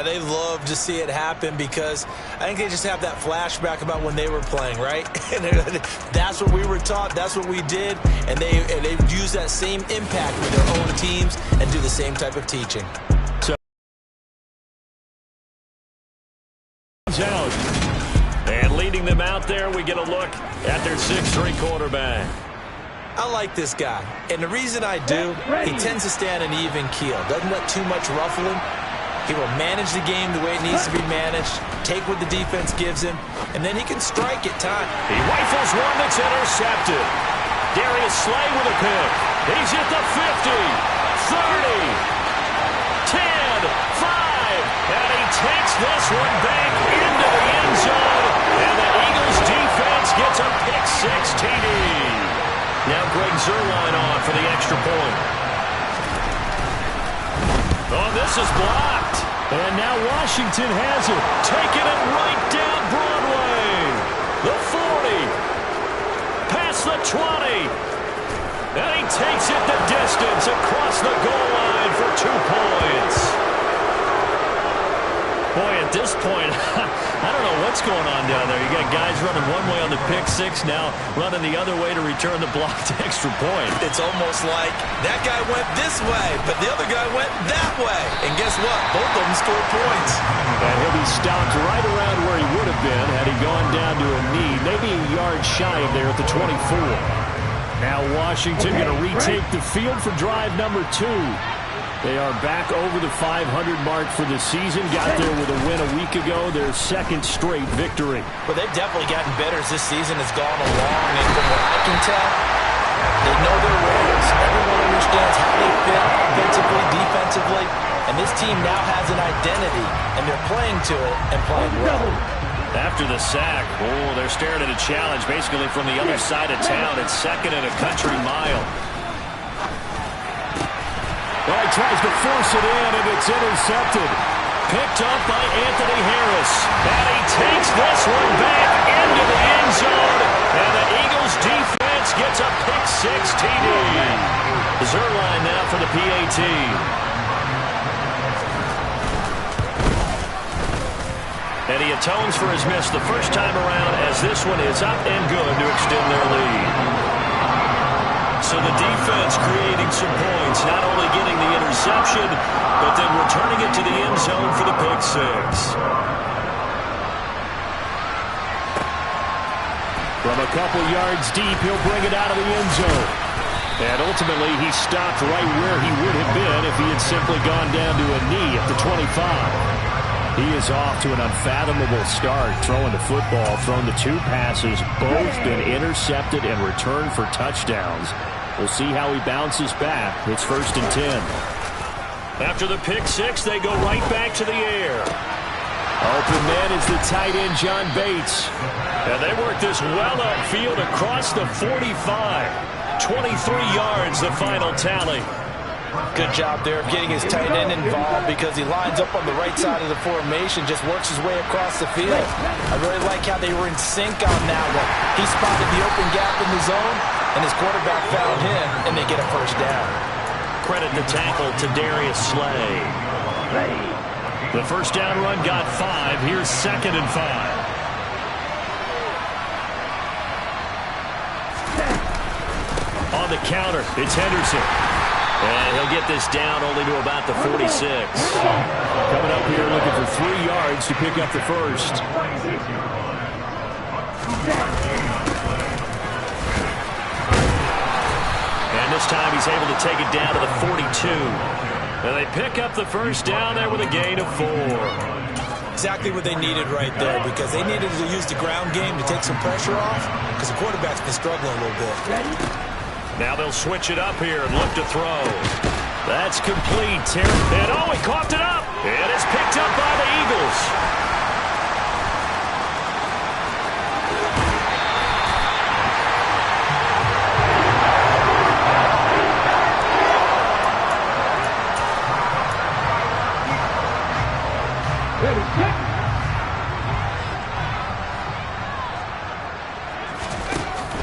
Yeah, they love to see it happen because I think they just have that flashback about when they were playing, right? And that's what we were taught. That's what we did. And they use that same impact with their own teams and do the same type of teaching. So out. And leading them out there, we get a look at their 6'3" quarterback. I like this guy, and the reason I do, he tends to stay on an even keel. Doesn't let too much ruffle him. He will manage the game the way it needs to be managed, take what the defense gives him, and then he can strike at time. He rifles one that's intercepted. Darius Slay with a pick. He's at the 50, 30, 10, 5, and he takes this one back into the end zone, and the Eagles defense gets a pick-6 TD. Now Greg Zuerlein on for the extra point. Oh, this is blocked. And now Washington has it. Taking it right down Broadway. The 40. Past the 20. And he takes it the distance across the goal line for 2 points. Boy, at this point, I don't know what's going on down there. You got guys running one way on the pick-6, now running the other way to return the blocked extra point. It's almost like that guy went this way, but the other guy went that way. And guess what? Both of them scored points. And he'll be stopped right around where he would have been had he gone down to a knee, maybe a yard shy of there at the 24. Now Washington going to retake the field for drive number 2. They are back over the 500 mark for the season. Got there with a win a week ago, their second straight victory. Well, they've definitely gotten better as this season has gone along. And from what I can tell, they know their roles. Everyone understands how they fit offensively, defensively. And this team now has an identity, and they're playing to it and playing well. After the sack, they're staring at a challenge basically from the other side of town. It's second and a country mile. Well, he tries to force it in, and it's intercepted. Picked up by Anthony Harris. And he takes this one back into the end zone. And the Eagles defense gets a pick-6 TD. Zuerlein now for the PAT. And he atones for his miss the first time around as this one is up and good to extend their lead. So the defense creating some points, not only getting the interception, but then returning it to the end zone for the pick-6. From a couple yards deep, he'll bring it out of the end zone. And ultimately, he stopped right where he would have been if he had simply gone down to a knee at the 25. He is off to an unfathomable start, throwing the football, thrown the 2 passes, both been intercepted and returned for touchdowns. We'll see how he bounces back. It's 1st and 10. After the pick-6, they go right back to the air. Open man is the tight end, John Bates. And they work this well upfield across the 45. 23 yards, the final tally. Good job there of getting his tight end involved because he lines up on the right side of the formation, just works his way across the field. I really like how they were in sync on that one. He spotted the open gap in the zone, and his quarterback found him, and they get a first down. Credit the tackle to Darius Slay. The first down run got 5. Here's 2nd and 5. On the counter, it's Henderson. And he'll get this down only to about the 46. Coming up here looking for 3 yards to pick up the first. And this time he's able to take it down to the 42. And they pick up the first down there with a gain of 4. Exactly what they needed right there because they needed to use the ground game to take some pressure off because the quarterback's been struggling a little bit. Now they'll switch it up here and look to throw. That's complete. And he coughed it up. It is picked up by the Eagles.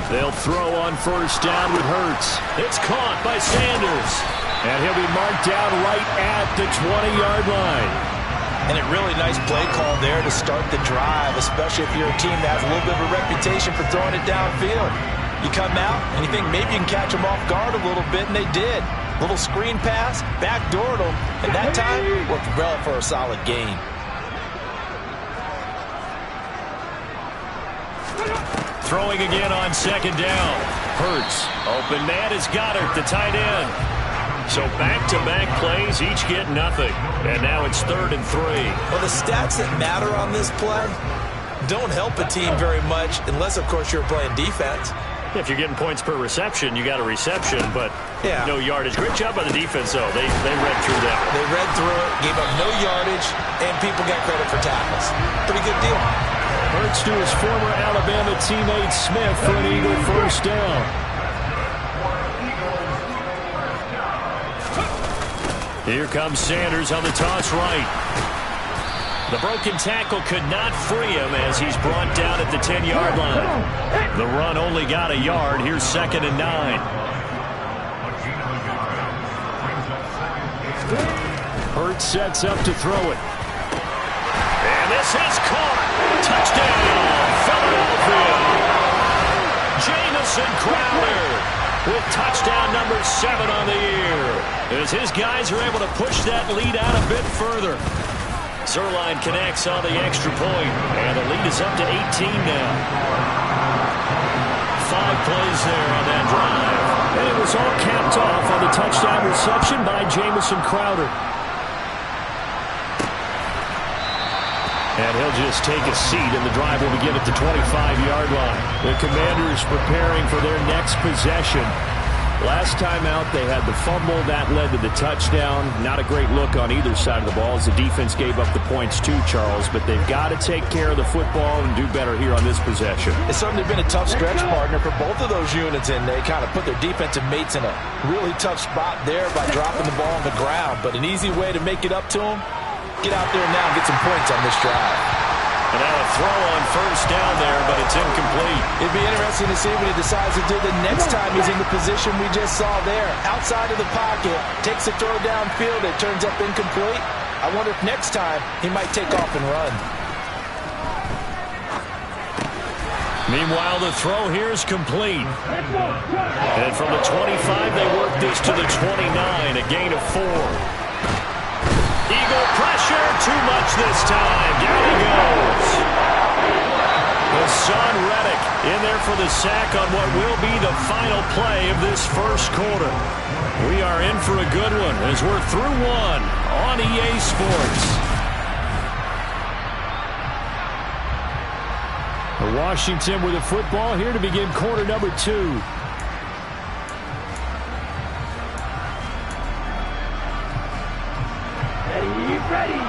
They'll throw on first down with Hurts. It's caught by Sanders. And he'll be marked down right at the 20-yard line. And a really nice play call there to start the drive, especially if you're a team that has a little bit of a reputation for throwing it downfield. You come out and you think maybe you can catch them off guard a little bit, and they did. Little screen pass, backdoored them, and that time worked well for a solid gain. Throwing again on second down. Hurts. Open man is Goddard, the tight end. So back-to-back plays, each get nothing. And now it's 3rd and 3. Well, the stats that matter on this play don't help a team very much unless, of course, you're playing defense. If you're getting points per reception, you got a reception, but no yardage. Great job by the defense, though. They read through that. They read through it, gave up no yardage, and people got credit for tackles. Pretty good deal. Hurts to his former Alabama teammate Smith for an Eagle first down. Here comes Sanders on the toss right. The broken tackle could not free him as he's brought down at the 10-yard line. The run only got a yard. Here's 2nd and 9. Hurts sets up to throw it. And this is caught. Touchdown, Philadelphia. Jamison Crowder with touchdown number 7 on the year, as his guys are able to push that lead out a bit further. Zuerlein connects on the extra point, and the lead is up to 18 now. 5 plays there on that drive. And it was all capped off on the touchdown reception by Jamison Crowder. And he'll just take a seat, and the drive will begin at the 25-yard line. The Commanders preparing for their next possession. Last time out, they had the fumble. That led to the touchdown. Not a great look on either side of the ball as the defense gave up the points too, Charles. But they've got to take care of the football and do better here on this possession. It's certainly been a tough stretch, partner, for both of those units, and they kind of put their defensive mates in a really tough spot there by dropping the ball on the ground. But an easy way to make it up to them, get out there now and get some points on this drive. And now a throw on first down there, but it's incomplete. It'd be interesting to see what he decides to do the next time he's in the position we just saw there. Outside of the pocket, takes a throw downfield, it turns up incomplete. I wonder if next time he might take off and run. Meanwhile, the throw here is complete. And from the 25, they work this to the 29, a gain of 4. Eagle pressure, too much this time. Down he goes. Hassan Reddick in there for the sack on what will be the final play of this first quarter. We are in for a good one as we're through one on EA Sports. Washington with the football here to begin quarter number 2. Ready.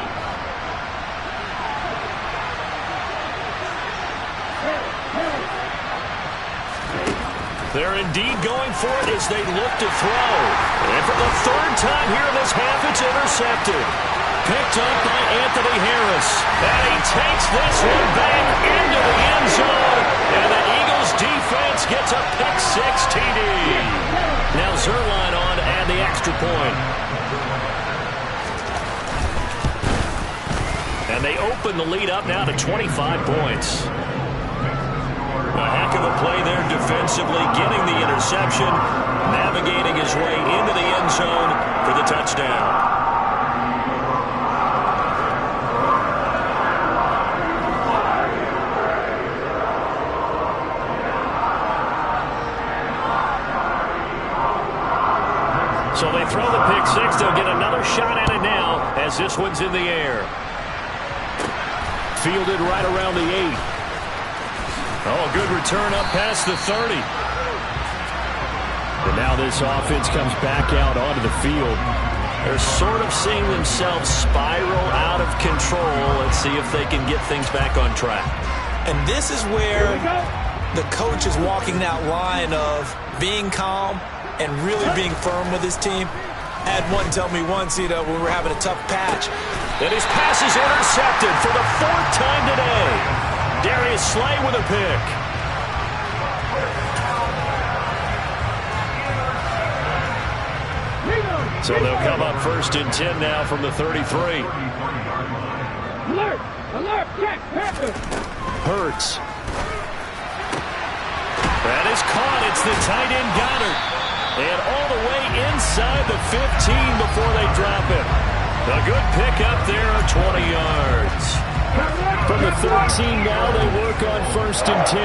They're indeed going for it as they look to throw. And for the 3rd time here in this half, it's intercepted. Picked up by Anthony Harris. And he takes this one back into the end zone. And the Eagles defense gets a pick-6 TD. Now Zuerlein on to add the extra point. And they open the lead up now to 25 points. A heck of a play there defensively, getting the interception, navigating his way into the end zone for the touchdown. So they throw the pick-6. They'll get another shot at it now as this one's in the air. Fielded right around the 8. Oh, good return up past the 30. And now this offense comes back out onto the field. They're sort of seeing themselves spiral out of control. Let's see if they can get things back on track. And this is where the coach is walking that line of being calm and really being firm with his team. I had one tell me once, when we were having a tough patch. And his pass is intercepted for the 4th time today. Darius Slay with a pick. So they'll come up 1st and 10 now from the 33. Hurts. That is caught. It's the tight end Goddard. And all the way inside the 15 before they drop it. A good pickup there, 20 yards. From the 13 now, they work on 1st and 10.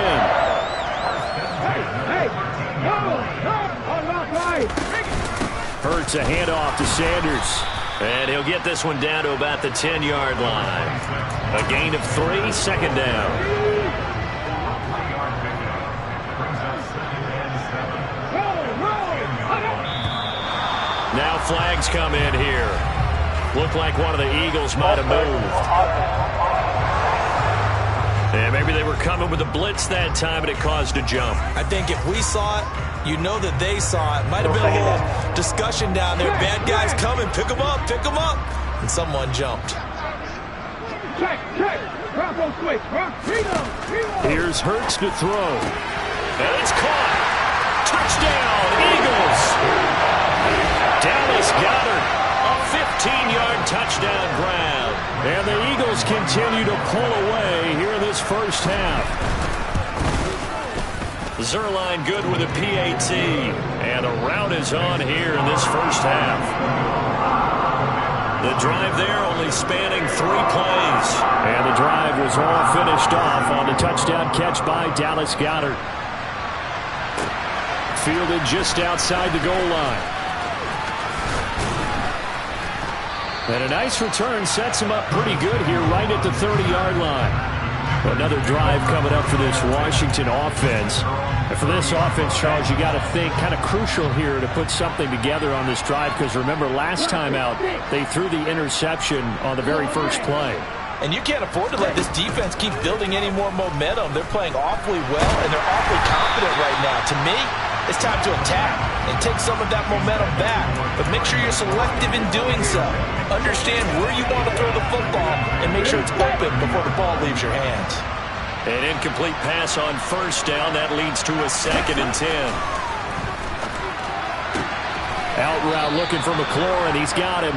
Hurts a handoff to Sanders. And he'll get this one down to about the 10-yard line. A gain of 3, 2nd down. Now flags come in here. Looked like one of the Eagles might have moved. And maybe they were coming with a blitz that time and it caused a jump. I think if we saw it, you know that they saw it. Might have been a little discussion down there. Bad guys coming. Pick them up. Pick them up. And someone jumped. Here's Hurts to throw. And it's caught. Touchdown, Eagles. Dallas Goedert, a 15-yard touchdown grab. And the Eagles continue to pull away here in this first half. Zuerlein good with a PAT. And the route is on here in this first half. The drive there only spanning 3 plays. And the drive was all finished off on the touchdown catch by Dallas Goedert. Fielded just outside the goal line. And a nice return sets him up pretty good here right at the 30-yard line. Another drive coming up for this Washington offense. And for this offense, Charles, you got to think kind of crucial here to put something together on this drive, because remember last time out they threw the interception on the very first play. And you can't afford to let this defense keep building any more momentum. They're playing awfully well, and they're awfully confident right now. To me, it's time to attack and take some of that momentum back. But make sure you're selective in doing so. Understand where you want to throw the football and make sure it's open before the ball leaves your hands. An incomplete pass on 1st down. That leads to a 2nd and 10. Out route looking for McLaurin. He's got him.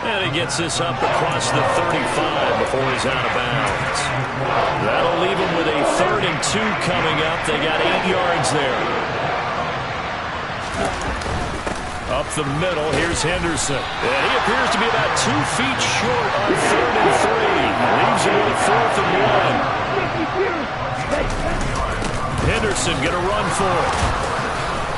And he gets this up across the 35 before he's out of bounds. That'll leave him with a 3rd and 2 coming up. They got 8 yards there. Up the middle, here's Henderson. And he appears to be about 2 feet short on 3rd and 3. Leaves him with a 4th and 1. Henderson gonna run for it.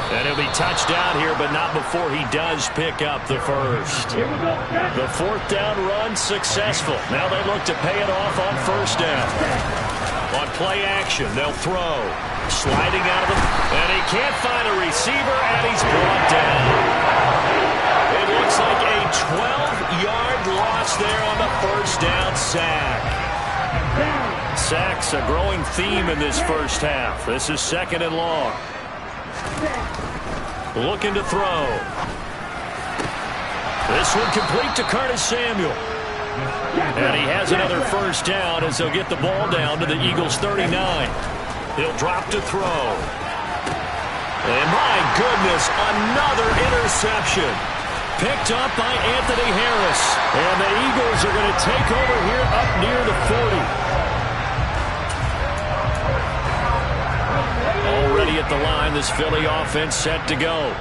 And he'll be touched down here, but not before he does pick up the first. The 4th down run successful. Now they look to pay it off on 1st down. On play action, they'll throw. Sliding out of him, and he can't find a receiver, and he's brought down. It looks like a 12-yard loss there on the 1st down sack. Sacks a growing theme in this first half. This is 2nd and long. Looking to throw. This one complete to Curtis Samuel. And he has another 1st down as they'll get the ball down to the Eagles' 39. He'll drop to throw. And my goodness, another interception. Picked up by Anthony Harris. And the Eagles are going to take over here up near the 40. Already at the line, this Philly offense set to go.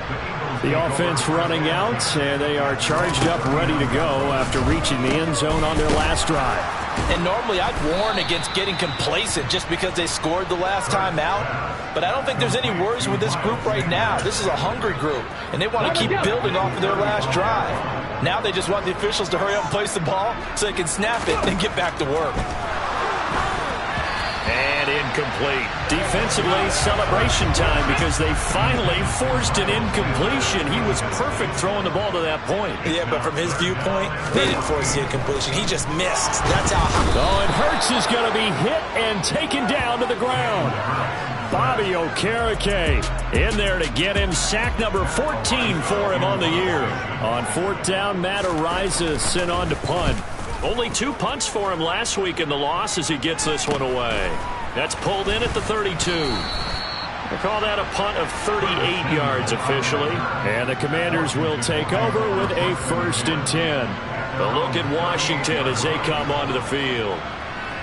The offense running out, and they are charged up, ready to go after reaching the end zone on their last drive. And normally I'd warn against getting complacent just because they scored the last time out. But I don't think there's any worries with this group right now. This is a hungry group, and they want to keep building off of their last drive. Now they just want the officials to hurry up and place the ball so they can snap it and get back to work. And incomplete. Defensively, celebration time because they finally forced an incompletion. He was perfect throwing the ball to that point. Yeah, but from his viewpoint, they didn't force the incompletion. He just missed. That's how. Oh, and Hurts is going to be hit and taken down to the ground. Bobby Okereke in there to get him. Sack number 14 for him on the year. On 4th down, Matt Araiza sent on to punt. Only 2 punts for him last week in the loss as he gets this one away. That's pulled in at the 32. They call that a punt of 38 yards officially. And the Commanders will take over with a 1st and 10. A look at Washington as they come onto the field.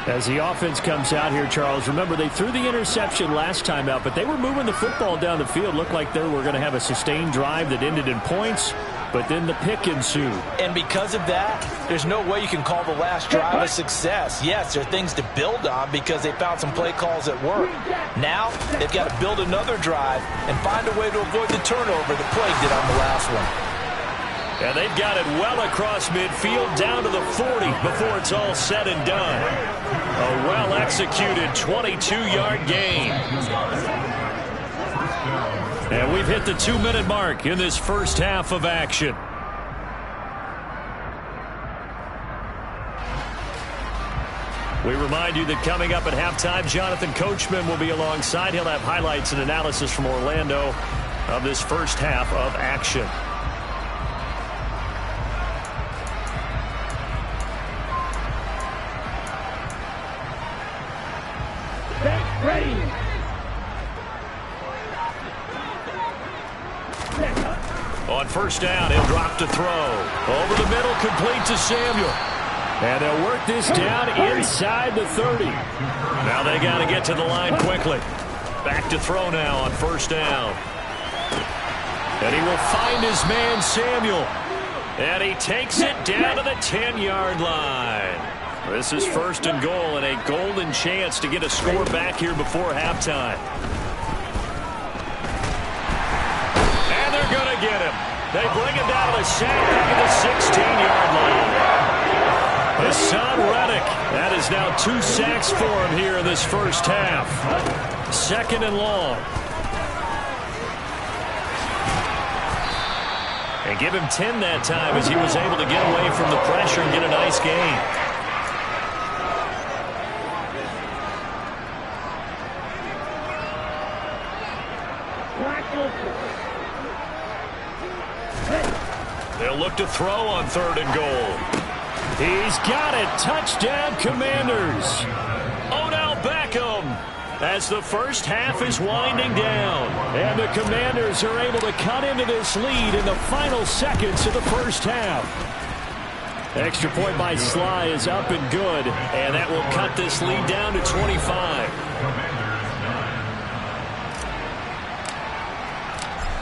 As the offense comes out here, Charles, remember they threw the interception last time out, but they were moving the football down the field. Looked like they were going to have a sustained drive that ended in points, but then the pick ensued. And because of that, there's no way you can call the last drive a success. Yes, there are things to build on because they found some play calls that work. Now, they've got to build another drive and find a way to avoid the turnover the play did on the last one. And they've got it well across midfield down to the 40 before it's all said and done. A well-executed 22-yard gain. And we've hit the 2-minute mark in this first half of action. We remind you that coming up at halftime, Jonathan Coachman will be alongside. He'll have highlights and analysis from Orlando of this first half of action. Ready. On first down, he'll drop to throw. Over the middle, complete to Samuel. And they'll work this down inside the 30. Now they got to get to the line quickly. Back to throw now on first down. And he will find his man, Samuel. And he takes it down to the 10-yard line. This is first and goal and a golden chance to get a score back here before halftime. And they're going to get him. They bring him down to the sack back at the 16-yard line. Hassan Reddick. That is now 2 sacks for him here in this first half. Second and long. And give him 10 that time as he was able to get away from the pressure and get a nice gain. They'll look to throw on third and goal. He's got it. Touchdown, Commanders. Odell Beckham as the first half is winding down. And the Commanders are able to cut into this lead in the final seconds of the first half. Extra point by Sly is up and good. And that will cut this lead down to 25.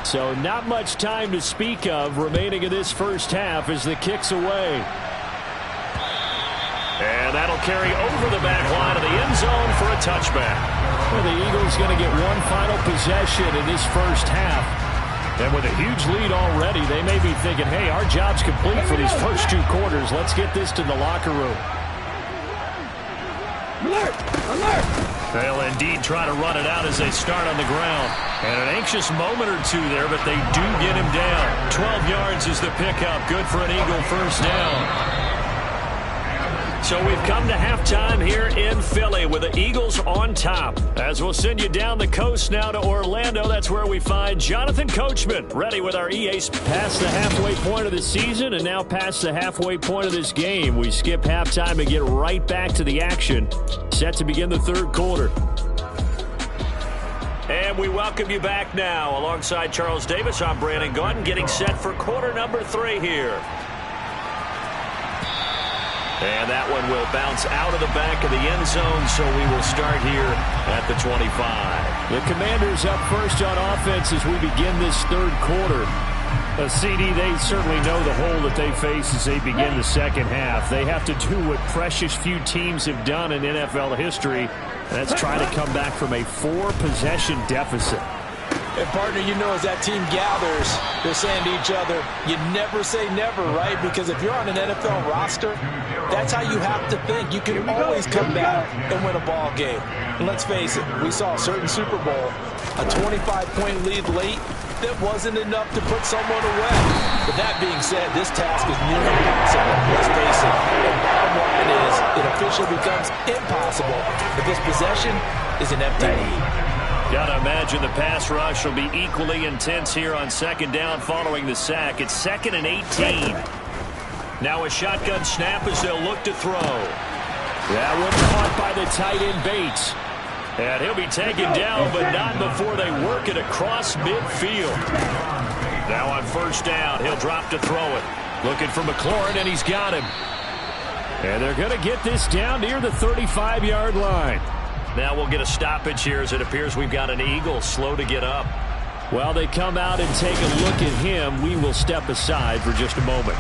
So not much time to speak of remaining in this first half as the kick's away. And that'll carry over the back line of the end zone for a touchback. Well, the Eagles going to get one final possession in this first half. And with a huge lead already, they may be thinking, hey, our job's complete for these first 2 quarters. Let's get this to the locker room. Alert! Alert! They'll indeed try to run it out as they start on the ground. And an anxious moment or two there, but they do get him down. 12 yards is the pickup. Good for an Eagle first down. So we've come to halftime here in Philly with the Eagles on top. As we'll send you down the coast now to Orlando, that's where we find Jonathan Coachman, ready with our EA. Past the halfway point of the season and now past the halfway point of this game. We skip halftime and get right back to the action. Set to begin the third quarter. And we welcome you back now. Alongside Charles Davis, I'm Brandon Gaudin, getting set for quarter number 3 here. And that one will bounce out of the back of the end zone, so we will start here at the 25. The Commanders up first on offense as we begin this third quarter. A CD, they certainly know the hole that they face as they begin the second half. They have to do what precious few teams have done in NFL history, and that's try to come back from a 4-possession deficit. And, partner, you know as that team gathers, they're saying to each other, you never say never, right? Because if you're on an NFL roster, that's how you have to think. You can always come back and win a ball game. And let's face it, we saw a certain Super Bowl, a 25-point lead late that wasn't enough to put someone away. But that being said, this task is nearly impossible. Let's face it. The bottom line is it officially becomes impossible if this possession is an empty lead. Gotta imagine the pass rush will be equally intense here on second down following the sack. It's 2nd and 18. Now a shotgun snap as they'll look to throw. That one caught by the tight end Bates. And he'll be taken down, but not before they work it across midfield. Now on first down, he'll drop to throw it. Looking for McLaurin, and he's got him. And they're going to get this down near the 35-yard line. Now we'll get a stoppage here as it appears we've got an Eagle slow to get up. While they come out and take a look at him, we will step aside for just a moment.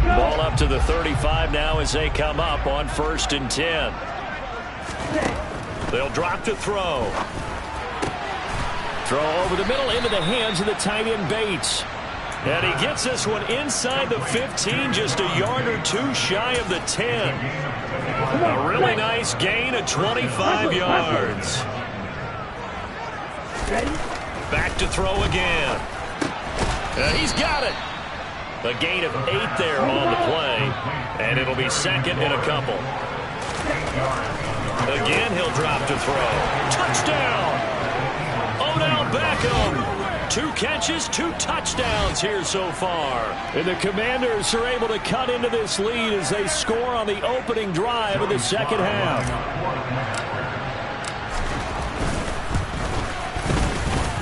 Ball up to the 35 now as they come up on 1st and 10. They'll drop to throw. Throw over the middle into the hands of the tight end Bates. And he gets this one inside the 15, just a yard or two shy of the 10. A really nice gain of 25 yards. Back to throw again. He's got it. A gain of 8 there on the play. And it'll be 2nd and a couple. Again, he'll drop to throw. Touchdown! Odell Beckham. 2 catches, 2 touchdowns here so far. And the Commanders are able to cut into this lead as they score on the opening drive of the second half.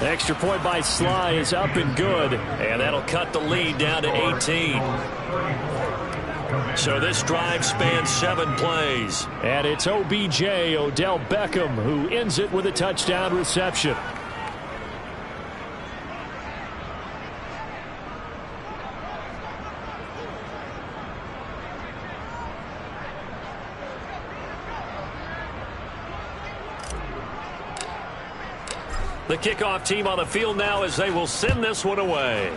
The extra point by Sly is up and good. And that'll cut the lead down to 18. So this drive spans 7 plays. And it's OBJ, Odell Beckham, who ends it with a touchdown reception. The kickoff team on the field now as they will send this one away.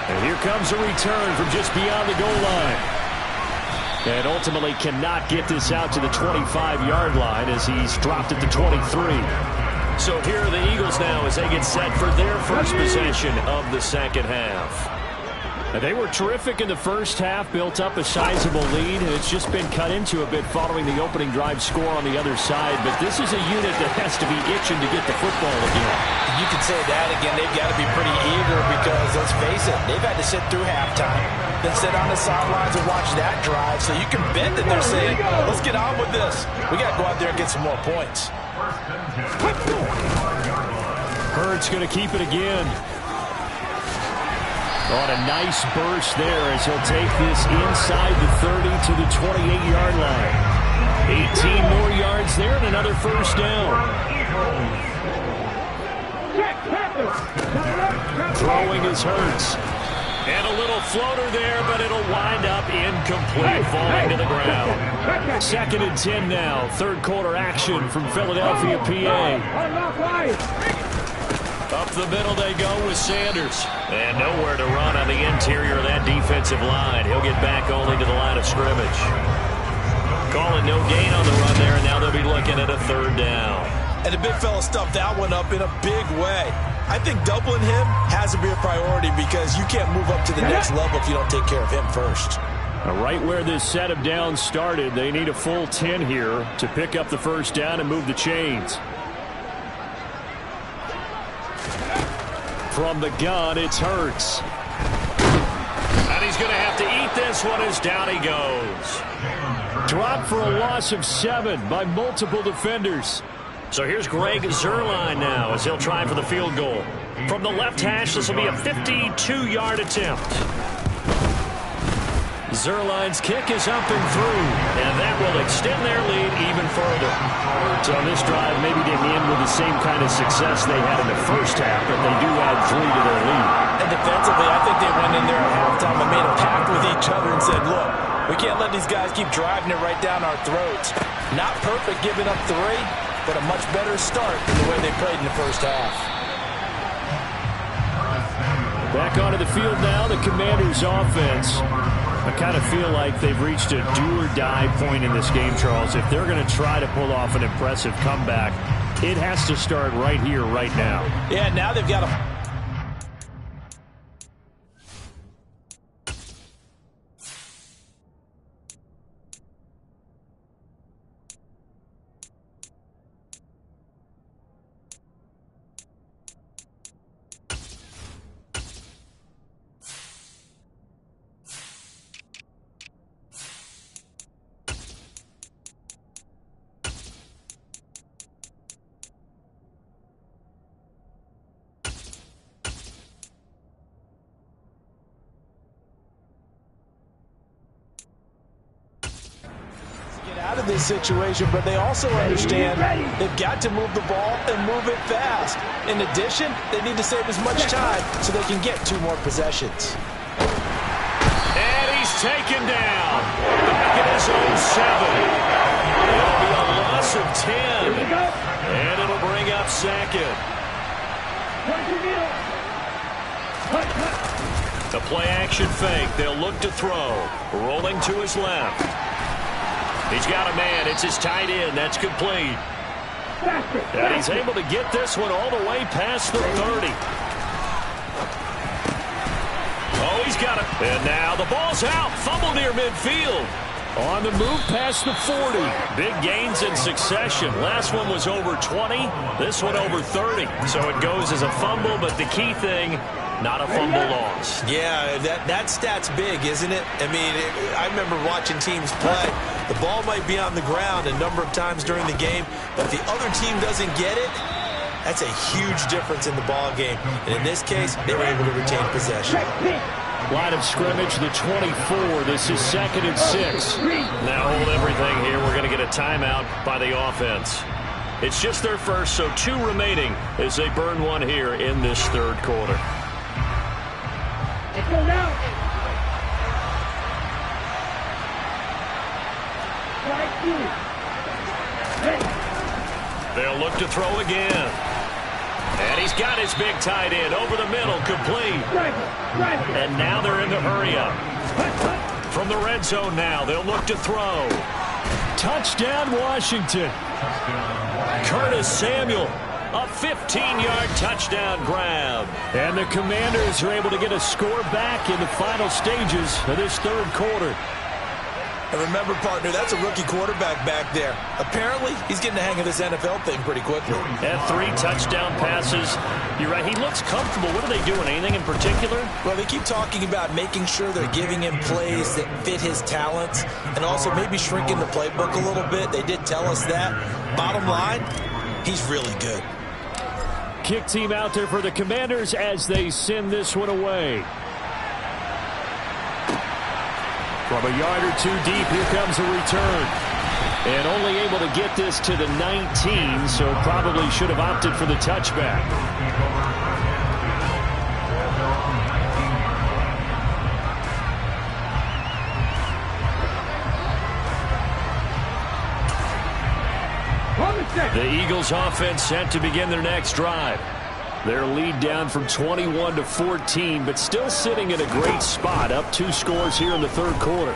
And here comes a return from just beyond the goal line. And ultimately cannot get this out to the 25-yard line as he's dropped at the 23. So here are the Eagles now as they get set for their first possession of the second half. They were terrific in the first half, built up a sizable lead, and it's just been cut into a bit following the opening drive score on the other side. But this is a unit that has to be itching to get the football again. You can say that again. They've got to be pretty eager because, let's face it, they've had to sit through halftime, then sit on the sidelines and watch that drive. So you can bet that they're saying, let's get on with this. We got to go out there and get some more points. Hurts going to keep it again. On a nice burst there as he'll take this inside the 30 to the 28-yard line. 18 more yards there and another first down. Throwing is Hurts. And a little floater there, but it'll wind up incomplete, falling to the ground. 2nd and 10 now. Third quarter action from Philadelphia, PA. Up the middle they go with Sanders. And nowhere to run on the interior of that defensive line. He'll get back only to the line of scrimmage. Calling no gain on the run there, and now they'll be looking at a 3rd down. And the big fella stuffed that one up in a big way. I think doubling him has to be a priority because you can't move up to the next level if you don't take care of him first. Right where this set of downs started, they need a full 10 here to pick up the first down and move the chains. From the gun, it's Hurts. And he's going to have to eat this one as down he goes. Dropped for a loss of 7 by multiple defenders. So here's Greg Zuerlein now as he'll try for the field goal. From the left hash, this will be a 52-yard attempt. Zuerlein's kick is up and through, and that will extend their lead even further. So on this drive maybe didn't end with the same kind of success they had in the first half, but they do add 3 to their lead. And defensively, I think they went in there at halftime and made a pact with each other and said, look, we can't let these guys keep driving it right down our throats. Not perfect giving up 3, but a much better start than the way they played in the first half. Back onto the field now, the Commanders' offense. I kind of feel like they've reached a do-or-die point in this game, Charles. If they're going to try to pull off an impressive comeback, it has to start right here, right now. Yeah, now they've got to... this situation, but they also understand they've got to move the ball and move it fast. In addition, they need to save as much time so they can get 2 more possessions. And he's taken down. Back at his own 7. It'll be a loss of 10. And it'll bring up 2nd. The play-action fake. They'll look to throw. Rolling to his left. He's got a man. It's his tight end. That's complete. And he's able to get this one all the way past the 30. Oh, he's got it. And now the ball's out. Fumble near midfield. On the move past the 40. Big gains in succession. Last one was over 20. This one over 30. So it goes as a fumble, but the key thing, not a fumble loss. Yeah, that stat's big, isn't it? I mean, I remember watching teams play. The ball might be on the ground a number of times during the game, but if the other team doesn't get it, that's a huge difference in the ball game. And in this case, they were able to retain possession. Line of scrimmage, the 24. This is 2nd and 6. Now hold everything here. We're going to get a timeout by the offense. It's just their first, so 2 remaining as they burn one here in this 3rd quarter. Let's go now. They'll look to throw again. And he's got his big tight end over the middle, complete. And now they're in the hurry-up. From the red zone now, they'll look to throw. Touchdown, Washington. Curtis Samuel, a 15-yard touchdown grab. And the Commanders are able to get a score back in the final stages of this 3rd quarter. And remember, partner, that's a rookie quarterback back there. Apparently, he's getting the hang of this NFL thing pretty quickly. And 3 touchdown passes. You're right, he looks comfortable. What are they doing? Anything in particular? Well, they keep talking about making sure they're giving him plays that fit his talents and also maybe shrinking the playbook a little bit. They did tell us that. Bottom line, he's really good. Kick team out there for the Commanders as they send this one away. From a yard or 2 deep, here comes a return. And only able to get this to the 19, so probably should have opted for the touchback. The Eagles offense set to begin their next drive. Their lead down from 21 to 14, but still sitting in a great spot, up 2 scores here in the 3rd quarter.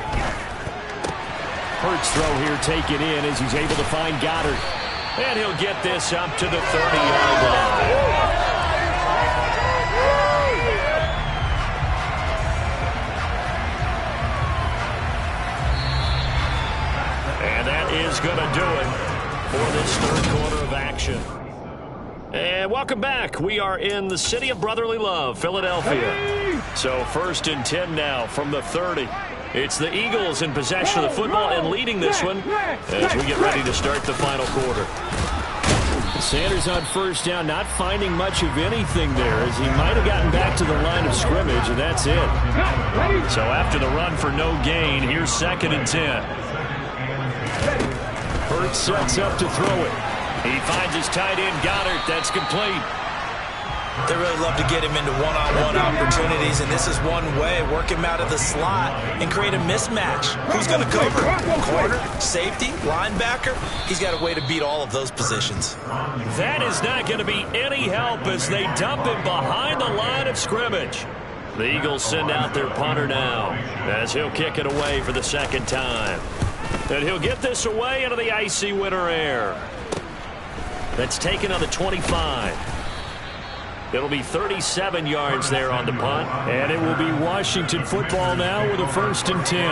Hurts throw here taken in as he's able to find Goddard. And he'll get this up to the 30-yard line. And that is going to do it for this 3rd quarter of action. And welcome back. We are in the city of brotherly love, Philadelphia. So 1st and 10 now from the 30. It's the Eagles in possession of the football and leading this one as we get ready to start the final quarter. Sanders on 1st down, not finding much of anything there as he might have gotten back to the line of scrimmage, and that's it. So after the run for no gain, here's 2nd and 10. Hurts sets up to throw it. He finds his tight end, Goddard. That's complete. They really love to get him into one-on-one opportunities, and this is one way. Work him out of the slot and create a mismatch. Who's going to cover? Corner, safety, linebacker? He's got a way to beat all of those positions. That is not going to be any help as they dump him behind the line of scrimmage. The Eagles send out their punter now as he'll kick it away for the 2nd time. And he'll get this away into the icy winter air. That's taken on the 25. It'll be 37 yards there on the punt. And it will be Washington football now with a 1st and 10.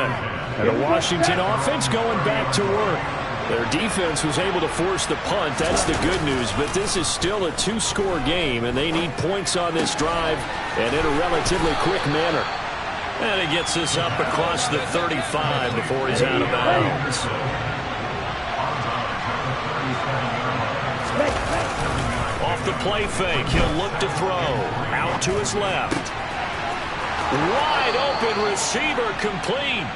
And the Washington offense going back to work. Their defense was able to force the punt. That's the good news. But this is still a 2-score game, and they need points on this drive and in a relatively quick manner. And he gets this up across the 35 before he's out of bounds. Off the play fake, he'll look to throw. Out to his left. Wide open receiver complete.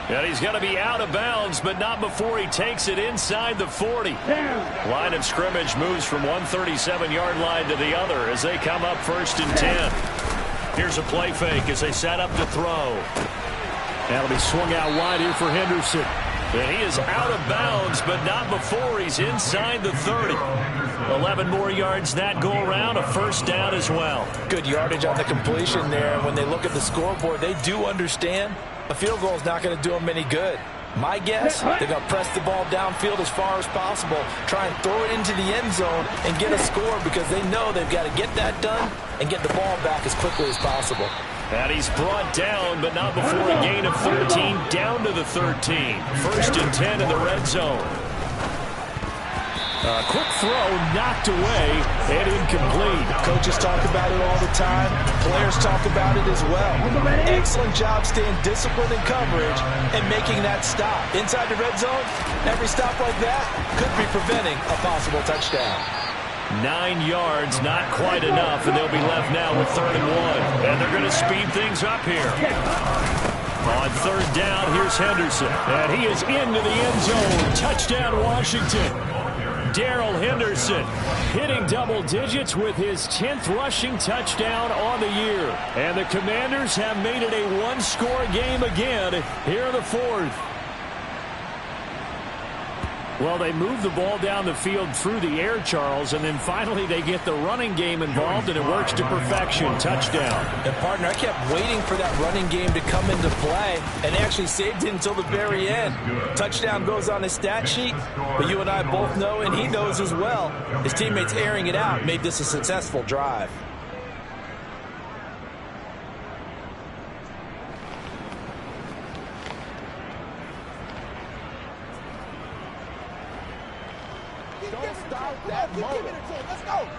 And he's going to be out of bounds, but not before he takes it inside the 40. Line of scrimmage moves from 137-yard line to the other as they come up 1st and 10. Here's a play fake as they set up to throw. That'll be swung out wide here for Henderson. And he is out of bounds, but not before he's inside the 30. 11 more yards that go around, a 1st down as well. Good yardage on the completion there. When they look at the scoreboard, they do understand a field goal is not going to do them any good. My guess, they're going to press the ball downfield as far as possible, try and throw it into the end zone and get a score because they know they've got to get that done and get the ball back as quickly as possible. And he's brought down, but not before a gain of 13, down to the 13. 1st and 10 in the red zone. A quick throw knocked away and incomplete. Coaches talk about it all the time. Players talk about it as well. Excellent job staying disciplined in coverage and making that stop. Inside the red zone, every stop like that could be preventing a possible touchdown. 9 yards, not quite enough, and they'll be left now with 3rd and 1. And they're going to speed things up here. On 3rd down, here's Henderson. And he is into the end zone. Touchdown, Washington. Darrell Henderson hitting double digits with his 10th rushing touchdown on the year. And the Commanders have made it a one-score game again here in the 4th. Well, they move the ball down the field through the air, Charles, and then finally they get the running game involved, and it works to perfection. Touchdown. And, partner, I kept waiting for that running game to come into play, and they actually saved it until the very end. Touchdown goes on his stat sheet, but you and I both know, and he knows as well, his teammates airing it out made this a successful drive. Don't stop that motor. Give it to him. Let's go.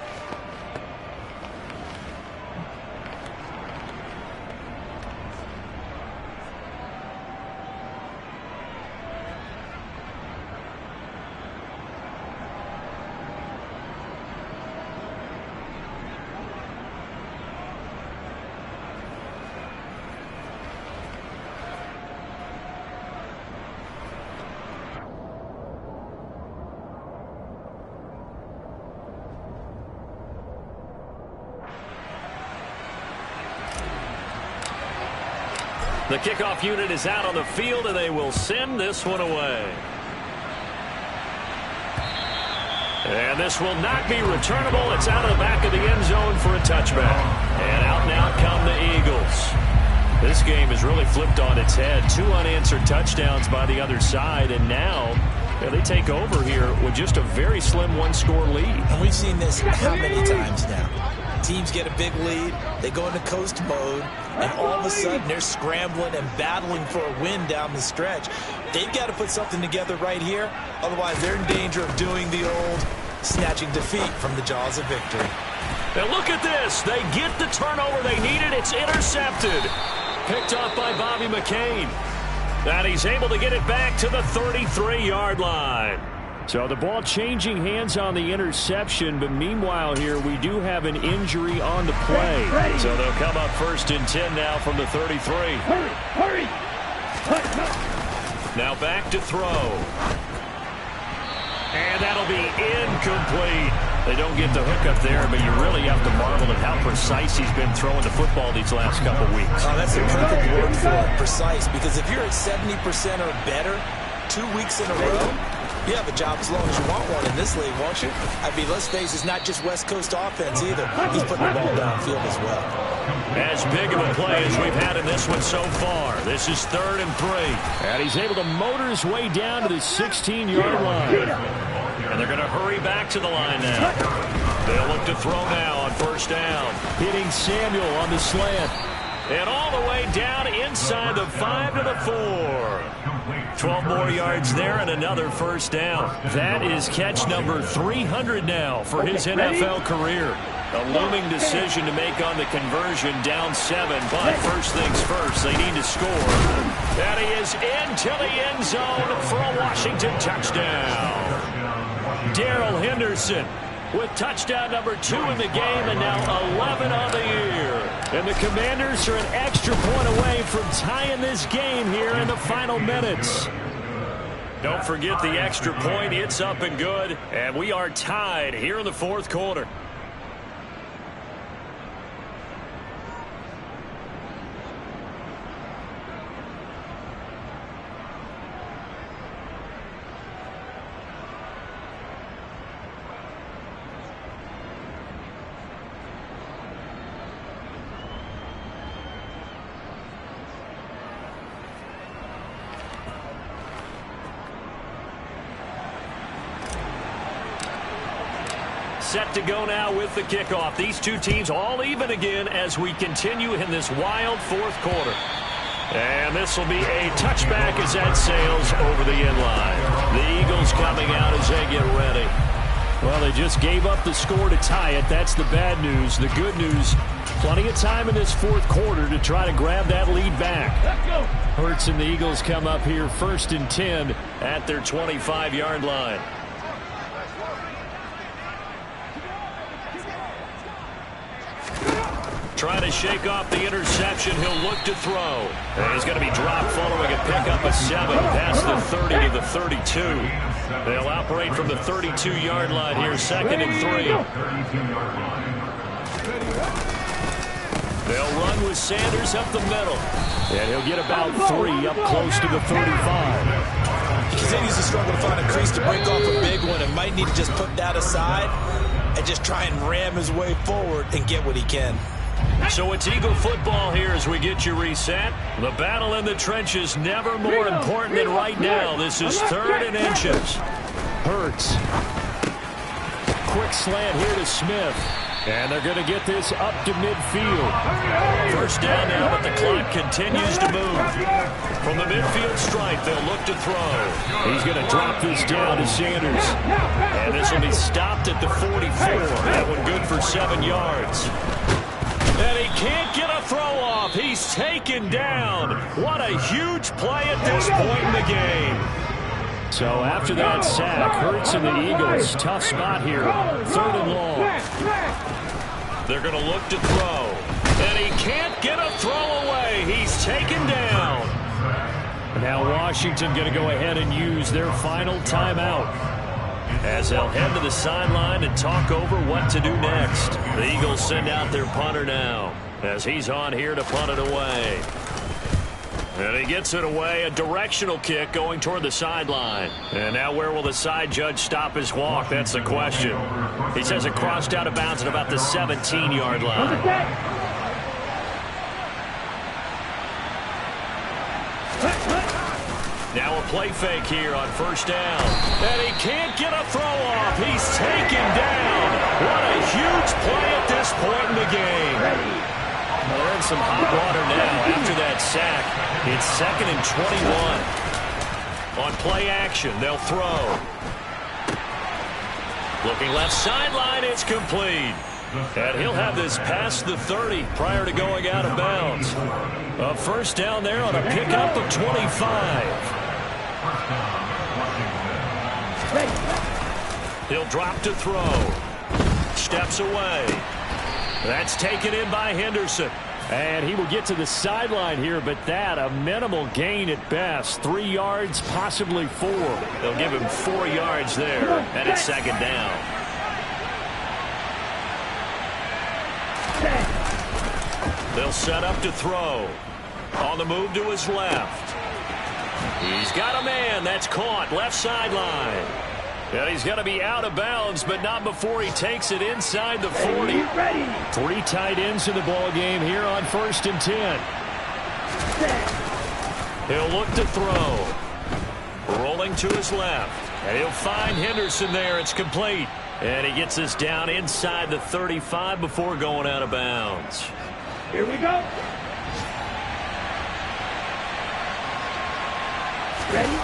The kickoff unit is out on the field, and they will send this one away. And this will not be returnable. It's out of the back of the end zone for a touchback. And out now come the Eagles. This game is really flipped on its head. 2 unanswered touchdowns by the other side, and now they take over here with just a very slim one-score lead. And we've seen this how many times now? Teams get a big lead, they go into coast mode, and all of a sudden they're scrambling and battling for a win down the stretch. They've got to put something together right here, otherwise they're in danger of doing the old snatching defeat from the jaws of victory. And look at this. They get the turnover they needed. It's intercepted. Picked up by Bobby McCain. And he's able to get it back to the 33-yard line. So the ball changing hands on the interception, but meanwhile here we do have an injury on the play. So they'll come up 1st and 10 now from the 33. Hurry! Now back to throw. And that'll be incomplete. They don't get the hook up there, but you really have to marvel at how precise he's been throwing the football these last couple weeks. Oh, that's the perfect word for it, precise, because if you're at 70% or better 2 weeks in a row, you have a job as long as you want one in this league, won't you? I mean, let's face it, it's not just West Coast offense either. He's putting the ball downfield as well. As big of a play as we've had in this one so far. This is 3rd and 3. And he's able to motor his way down to the 16-yard line. And they're going to hurry back to the line now. They'll look to throw now on 1st down. Hitting Samuel on the slant. And all the way down inside the 5 to the 4. 12 more yards there and another 1st down. That is catch number 300 now for his NFL career. A looming decision to make on the conversion, down 7. But first things first, they need to score. And he is into the end zone for a Washington touchdown. Darrell Henderson with touchdown number 2 in the game and now 11 on the year. And the Commanders are an extra point away from tying this game here in the final minutes. Don't forget the extra point. It's up and good, and we are tied here in the fourth quarter. Set to go now with the kickoff. These two teams all even again as we continue in this wild fourth quarter. And this will be a touchback as that sails over the end line. The Eagles coming out as they get ready. Well, they just gave up the score to tie it. That's the bad news. The good news, plenty of time in this fourth quarter to try to grab that lead back. Hurts and the Eagles come up here 1st and 10 at their 25-yard line. Trying to shake off the interception. He'll look to throw. And he's going to be dropped following a pickup of 7 past the 30 to the 32. They'll operate from the 32-yard line here, 2nd and 3. They'll run with Sanders up the middle. And he'll get about 3 up close to the 35. He continues to struggle to find a crease to break off a big one and might need to just put that aside and just try and ram his way forward and get what he can. So it's Eagle football here as we get you reset. The battle in the trenches never more important than right now. This is 3rd and inches. Hurts. Quick slant here to Smith. And they're going to get this up to midfield. First down now, but the clock continues to move. From the midfield stripe, they'll look to throw. He's going to drop this down to Sanders. And this will be stopped at the 44. That one good for 7 yards. And he can't get a throw off. He's taken down. What a huge play at this point in the game. So after that sack, Hurts and the Eagles, tough spot here. 3rd and long. They're going to look to throw. And he can't get a throw away. He's taken down. Now Washington going to go ahead and use their final timeout, as they'll head to the sideline and talk over what to do next. The Eagles send out their punter now as he's on here to punt it away. And he gets it away, a directional kick going toward the sideline. And now where will the side judge stop his walk? That's the question. He says it crossed out of bounds at about the 17-yard line. Now a play fake here on 1st down. And he can't get a throw off. He's taken down. What a huge play at this point in the game. Well, they're in some hot water now after that sack. It's 2nd and 21. On play action, they'll throw. Looking left sideline, it's complete. And he'll have this past the 30 prior to going out of bounds. A 1st down there on a pickup of 25. He'll drop to throw. Steps away. That's taken in by Henderson. And he will get to the sideline here, but that a minimal gain at best. 3 yards, possibly 4. They'll give him 4 yards there, and it's 2nd down. They'll set up to throw. On the move to his left. He's got a man. That's caught. Left sideline. And he's going to be out of bounds, but not before he takes it inside the 40. 3 tight ends in the ball game here on 1st and 10. He'll look to throw. Rolling to his left. And he'll find Henderson there. It's complete. And he gets this down inside the 35 before going out of bounds. Here we go. Ready?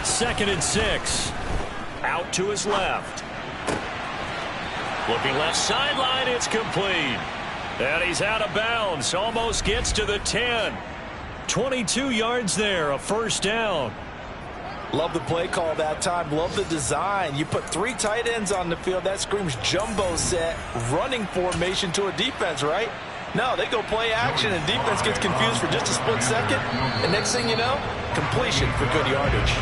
2nd and 6. Out to his left. Looking left sideline, it's complete. And he's out of bounds. Almost gets to the 10. 22 yards there, a 1st down. Love the play call that time. Love the design. You put 3 tight ends on the field. That screams jumbo set, running formation to a defense, right? No, they go play action, and defense gets confused for just a split second. And next thing you know, completion for good yardage.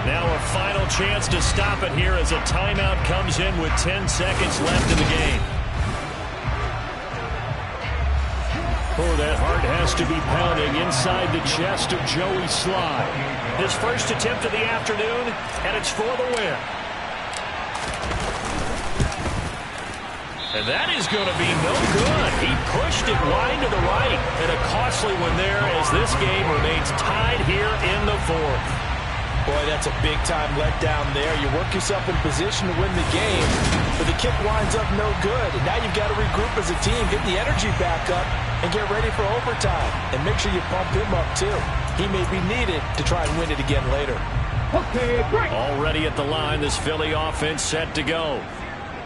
Now a final chance to stop it here as a timeout comes in with 10 seconds left in the game. Oh, that heart has to be pounding inside the chest of Joey Slye. His first attempt of the afternoon, and it's for the win. And that is going to be no good. He pushed it wide to the right, and a costly one there as this game remains tied here in the 4th. Boy, that's a big-time letdown there. You work yourself in position to win the game, but the kick winds up no good. And now you've got to regroup as a team, get the energy back up, and get ready for overtime. And make sure you pump him up, too. He may be needed to try and win it again later. Okay, great. Already at the line, this Philly offense set to go.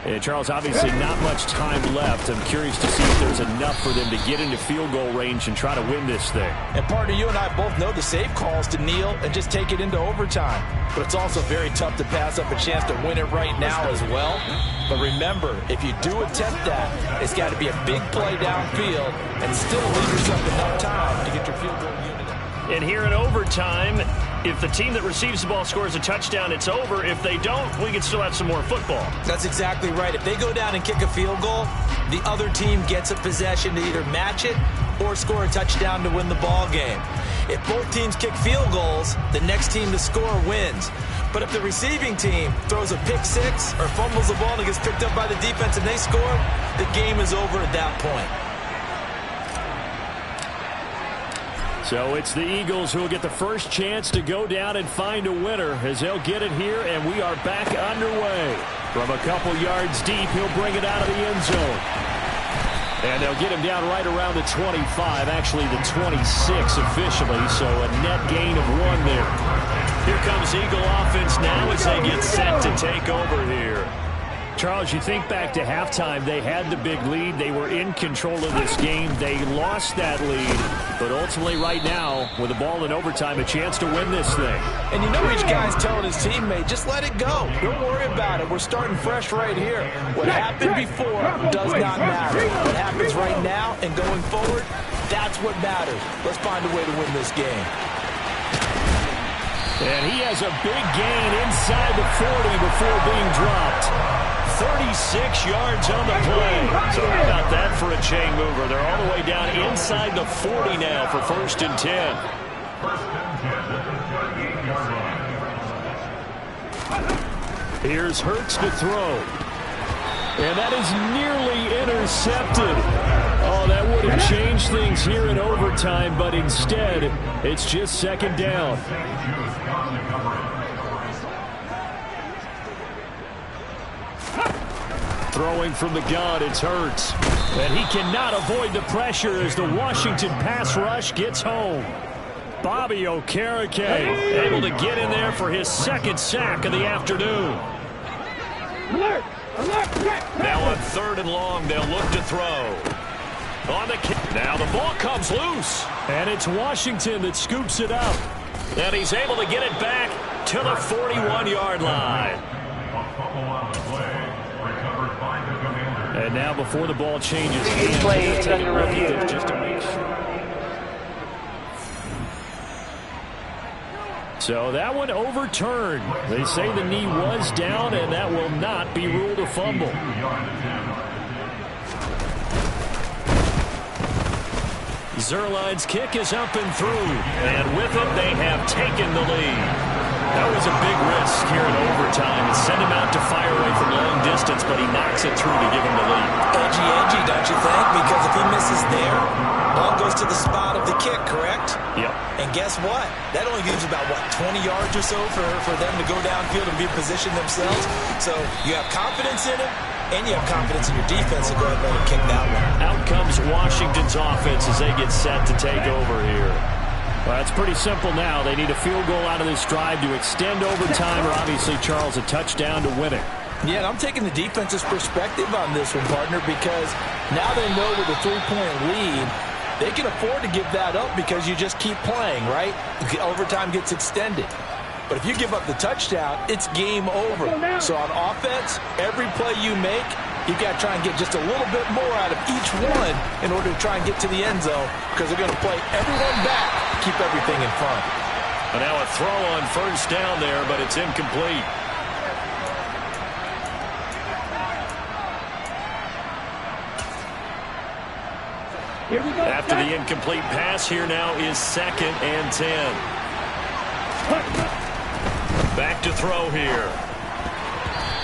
And Charles, obviously not much time left. I'm curious to see if there's enough for them to get into field goal range and try to win this thing. And partner, you and I both know the safe calls to kneel and just take it into overtime. But it's also very tough to pass up a chance to win it right now as well. But remember, if you do attempt that, it's got to be a big play downfield and still leave yourself enough time to get your field goal unit. And here in overtime, if the team that receives the ball scores a touchdown, it's over. If they don't, we can still have some more football. That's exactly right. If they go down and kick a field goal, the other team gets a possession to either match it or score a touchdown to win the ball game. If both teams kick field goals, the next team to score wins. But if the receiving team throws a pick six or fumbles the ball and it gets picked up by the defense and they score, the game is over at that point. So it's the Eagles who will get the first chance to go down and find a winner as they'll get it here, and we are back underway. From a couple yards deep, he'll bring it out of the end zone. And they'll get him down right around the 25, actually the 26 officially, so a net gain of 1 there. Here comes Eagle offense now as they get set to take over here. Charles, you think back to halftime, they had the big lead. They were in control of this game. They lost that lead. But ultimately right now, with the ball in overtime, a chance to win this thing. And you know each guy's telling his teammate, just let it go. Don't worry about it. We're starting fresh right here. What happened before does not matter. What happens right now and going forward, that's what matters. Let's find a way to win this game. And he has a big gain inside the 40 before being dropped. 36 yards on the play. So how about that for a chain mover? They're all the way down inside the 40 now for 1st and 10. Here's Hurts to throw. And that is nearly intercepted. Oh, that would have changed things here in overtime, but instead, it's just 2nd down. Throwing from the gun, it's Hurts. And he cannot avoid the pressure as the Washington pass rush gets home. Bobby Okereke able to get in there for his 2nd sack of the afternoon. Now on 3rd and long, they'll look to throw. On the kick. Now the ball comes loose. And it's Washington that scoops it up. And he's able to get it back to the 41-yard line. And now before the ball changes hands, we'll take a look at this just to make sure. So that one overturned. They say the knee was down, and that will not be ruled a fumble. Zuerlein's kick is up and through. And with it, they have taken the lead. That was a big risk here in overtime. It sent him out to fire away from long distance, but he knocks it through to give him the lead. Edgy, don't you think? Because if he misses there, ball goes to the spot of the kick, correct? Yep. And guess what? That only gives about, 20 yards or so for them to go downfield and be positioned themselves. So you have confidence in it, and you have confidence in your defense to go ahead and let him kick that one. Out comes Washington's offense as they get set to take over here. Well, it's pretty simple now. They need a field goal out of this drive to extend overtime, or obviously, Charles, a touchdown to win it. Yeah, and I'm taking the defense's perspective on this one, partner, because now they know with a 3-point lead, they can afford to give that up because you just keep playing, right? Overtime gets extended. But if you give up the touchdown, it's game over. So on offense, every play you make, you've got to try and get just a little bit more out of each one in order to try and get to the end zone, because they're going to play everyone back, keep everything in front. And now a throw on first down there, but it's incomplete. After the incomplete pass, here now is 2nd and 10. Back to throw here.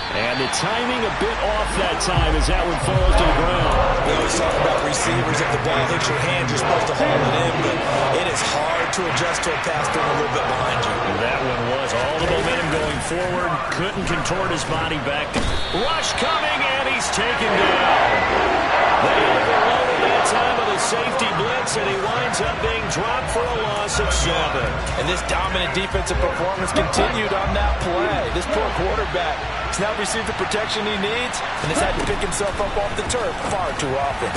And the timing a bit off that time as that one falls to the ground. We always talk about receivers. If the ball hits your hand, you're supposed to haul it in, but it is hard to adjust to a pass thrown a little bit behind you. And that one was all the momentum going forward. Couldn't contort his body back. Rush coming, and he's taken down. They overloaded that time with a safety blitz, and he winds up being dropped for a loss of 7. And this dominant defensive performance continued on that play. This poor quarterback has now received the protection he needs and has had to pick himself up off the turf far too often.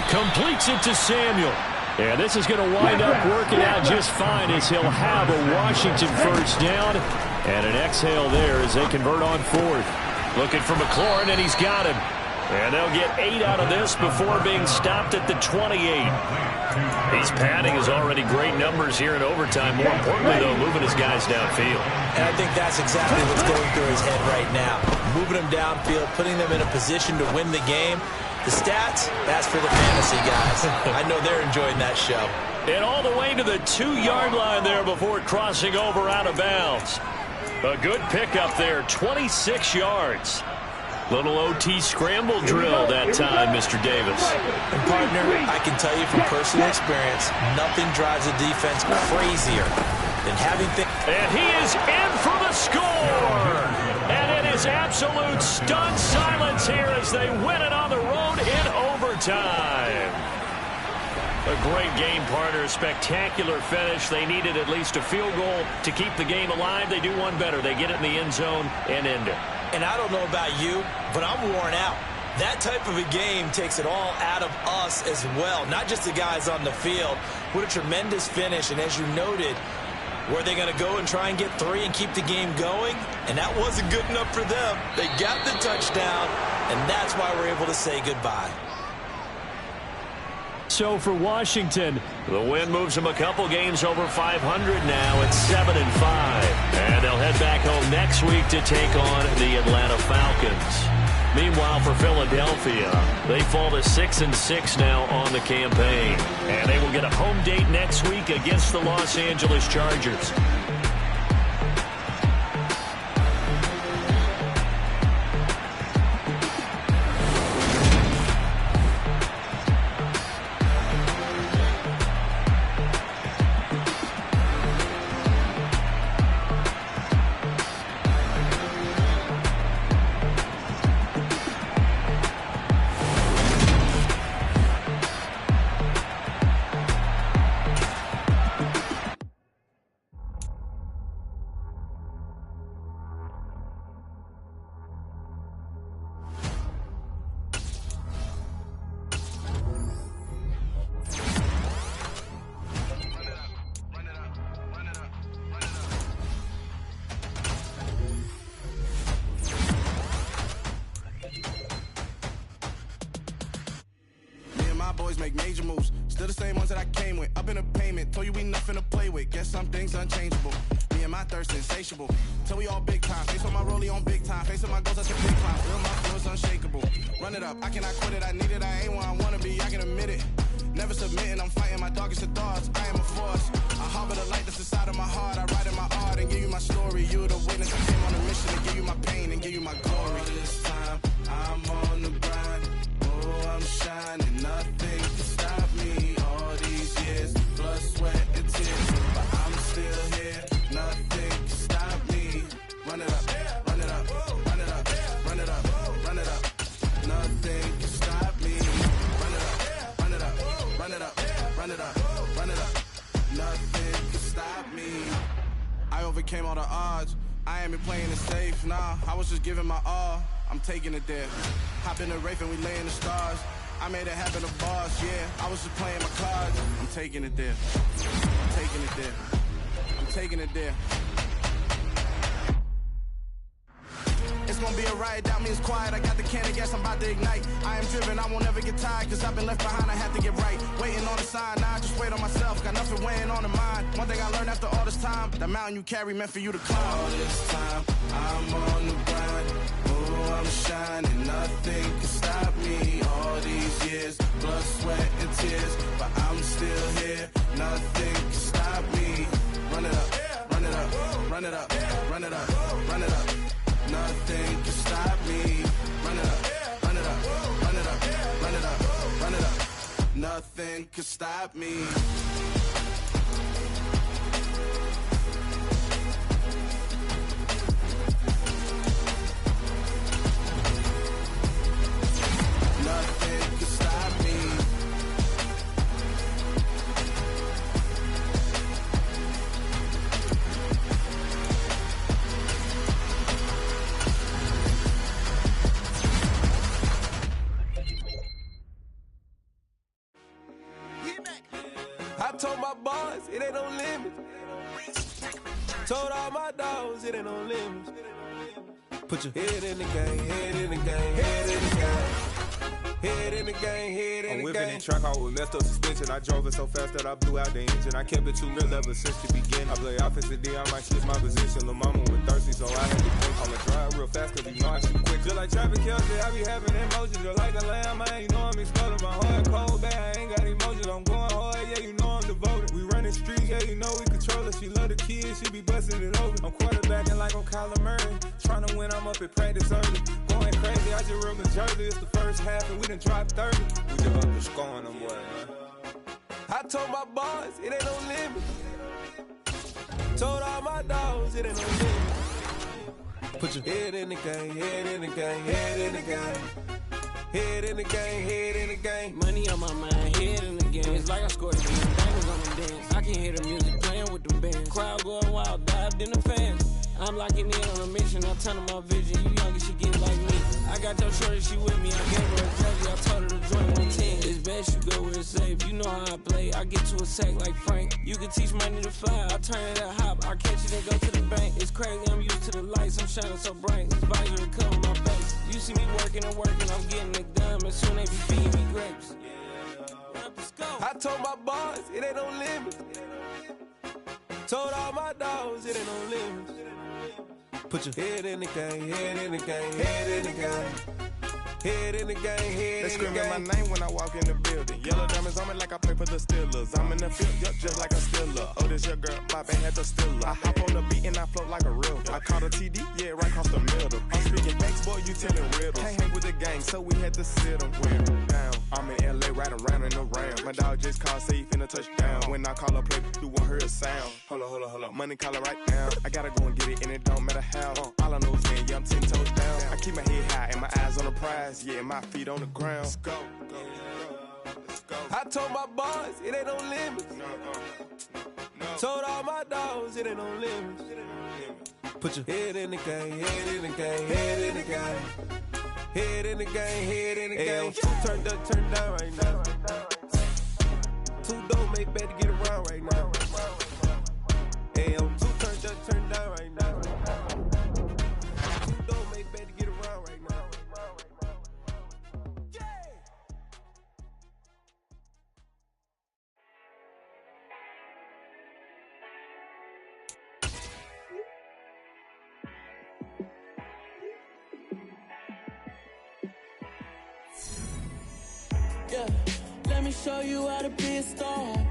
Completes it to Samuel. And this is going to wind up working out just fine as he'll have a Washington first down. And an exhale there as they convert on 4th. Looking for McLaurin, and he's got him. And they'll get 8 out of this before being stopped at the 28. He's padding his already great numbers here in overtime. More importantly, though, moving his guys downfield. And I think that's exactly what's going through his head right now. Moving them downfield, putting them in a position to win the game. The stats, that's for the fantasy guys. I know they're enjoying that show. And all the way to the 2-yard line there before crossing over out of bounds. A good pickup there, 26 yards. Little OT scramble drill that time, Mr. Davis. And partner, I can tell you from personal experience, nothing drives a defense crazier than having things. And he is in for the score. And it is absolute stunned silence here as they win it on the road in overtime. A great game, partner. A spectacular finish. They needed at least a field goal to keep the game alive. They do one better. They get it in the end zone and end it. And I don't know about you, but I'm worn out. That type of a game takes it all out of us as well, not just the guys on the field. What a tremendous finish, and as you noted, were they going to go and try and get 3 and keep the game going? And that wasn't good enough for them. They got the touchdown, and that's why we're able to say goodbye. So for Washington, the win moves them a couple games over 500 now at 7-5. And they'll head back home next week to take on the Atlanta Falcons. Meanwhile, for Philadelphia, they fall to 6-6 now on the campaign. And they will get a home date next week against the Los Angeles Chargers. Boys make major moves, still the same ones that I came with. Up in a payment, told you we nothing to play with. Guess some things unchangeable. Me and my thirst insatiable. Till we all big time. Face on my rollie on big time. Face on my goals, that's a big climb. Feel my flow is unshakable. Run it up, I cannot quit it. I need it, I ain't where I wanna be, I can admit it. Never submitting, I'm fighting my darkest of thoughts. I am a force. I harbor the light that's inside of my heart. I write in my art and give you my story. You're the witness. I came on a mission to give you my pain and give you my glory. This time, I'm on the grind. Oh, I'm shining. Nothing can stop me. All these years, blood, sweat, and tears. But I'm still here. Nothing can stop me. Run it up, run it up, run it up, run it up, run it up. Nothing can stop me. Run it up, run it up, run it up, run it up, run it up. Nothing can stop me. I overcame all the odds. I ain't been playing it safe, nah. I was just giving my all. I'm taking it there. Hop in the Wraith and we lay in the stars. I made it happen to boss, yeah. I was just playing my cards. I'm taking it there. I'm taking it there. I'm taking it there. it's gonna be a riot. Doubt me, it's quiet. I got the can of gas, I'm about to ignite. I am driven, I won't ever get tired, cause I've been left behind, I have to get right. Waiting on the sign, now I just wait on myself. Got nothing weighing on the mind. One thing I learned after all this time, the mountain you carry meant for you to climb. All this time, I'm on the grind. Oh, I'm shining, nothing can stop me. All these years, blood, sweat, and tears, but I'm still here. Nothing can stop me. Run it up, run it up, run it up, run it up, run it up. Nothing can stop me. Run it up, run it up, run it up, run it up, run it up. Nothing can stop me. Nothing can stop me. I told my boys it ain't no limit. Told all my dogs it ain't no limit. Put your head in the game, head in the game, head in the game. Head in the game, head in the game. I'm whipping in track out with messed up suspension. I drove it so fast that I blew out the engine. I kept it too real ever since the beginning. I play offensive D, I might switch my position. Lil' mama was thirsty, so I had to think. I'ma drive real fast, cause you know I shoot quick. Just like Travis Kelce, I be having emotions. Just like a lamb, man, you know I'm exploding. My heart cold, bad, I ain't got emotions. I'm going hard, yeah, you know I'm devoted. We running streets, yeah, you know we control it. She love the kids, she be busting it over. I'm quarterbacking like I'm Kyler Murray. Trying to win, I'm up at practice early. Going crazy, I just run the jersey. It's the first half and we done dropped 30. We just up to scoring them, boy, man. I told my boys it ain't no limit. Told all my dogs it ain't no limit. Put your head in the game, head in the game, head in the game. Head in the game, head in the game. Money on my mind, head in the game. It's like I scored a game, bangers on the dance. I can hear the music playing with the bands. Crowd going wild, dived in the fans. I'm locking in on a mission, I'm turning my vision. You young and she get like me. I got your shorty, she with me. I gave her a jersey, I told her to join my team. It's best you go where it's safe. You know how I play. I get to a sack like Frank. You can teach money to fly. I turn it a hop. I catch it and go to the bank. It's crazy, I'm used to the lights. I'm shining so bright. This visor cover my face. You see me working and working. I'm getting it done. And soon they be feeding me grapes. I told my boys it ain't no limit. Told all my dogs it ain't no limit. Put your head in the game, head in the game, head in the game. Head in the game, head in the game. They screaming my name when I walk in the building. Yellow diamonds on me like I play for the Steelers. I'm in the field, yup, just like a Steeler. Oh, this your girl, my band had the Steeler. I hop on the beat and I float like a real. I caught a TD, yeah, right across the middle. I'm speaking facts, boy, you telling riddles. Can't hang with the gang, so we had to sit them down. I'm in LA, riding around in the round. My dog just called, say he finna touchdown. When I call a play, you won't hear a sound. Hold up, money caller right now. I gotta go and get it, and it don't matter how. All I know is when, yeah, I'm 10 toes down. I keep my head high and my eyes on the prize. Yeah, my feet on the ground. Let's go. I told my boys it ain't no limits. Told all my dogs it ain't no limits. Put your head in the game, head in the game, head in the game. Head in the game, head in the game. Turned up, turned down right now. Too dope, make better get around right now. Hey, I'm too turned up, turned down right now. Too dope, make better get around right now. Yeah, let me show you how to be a star.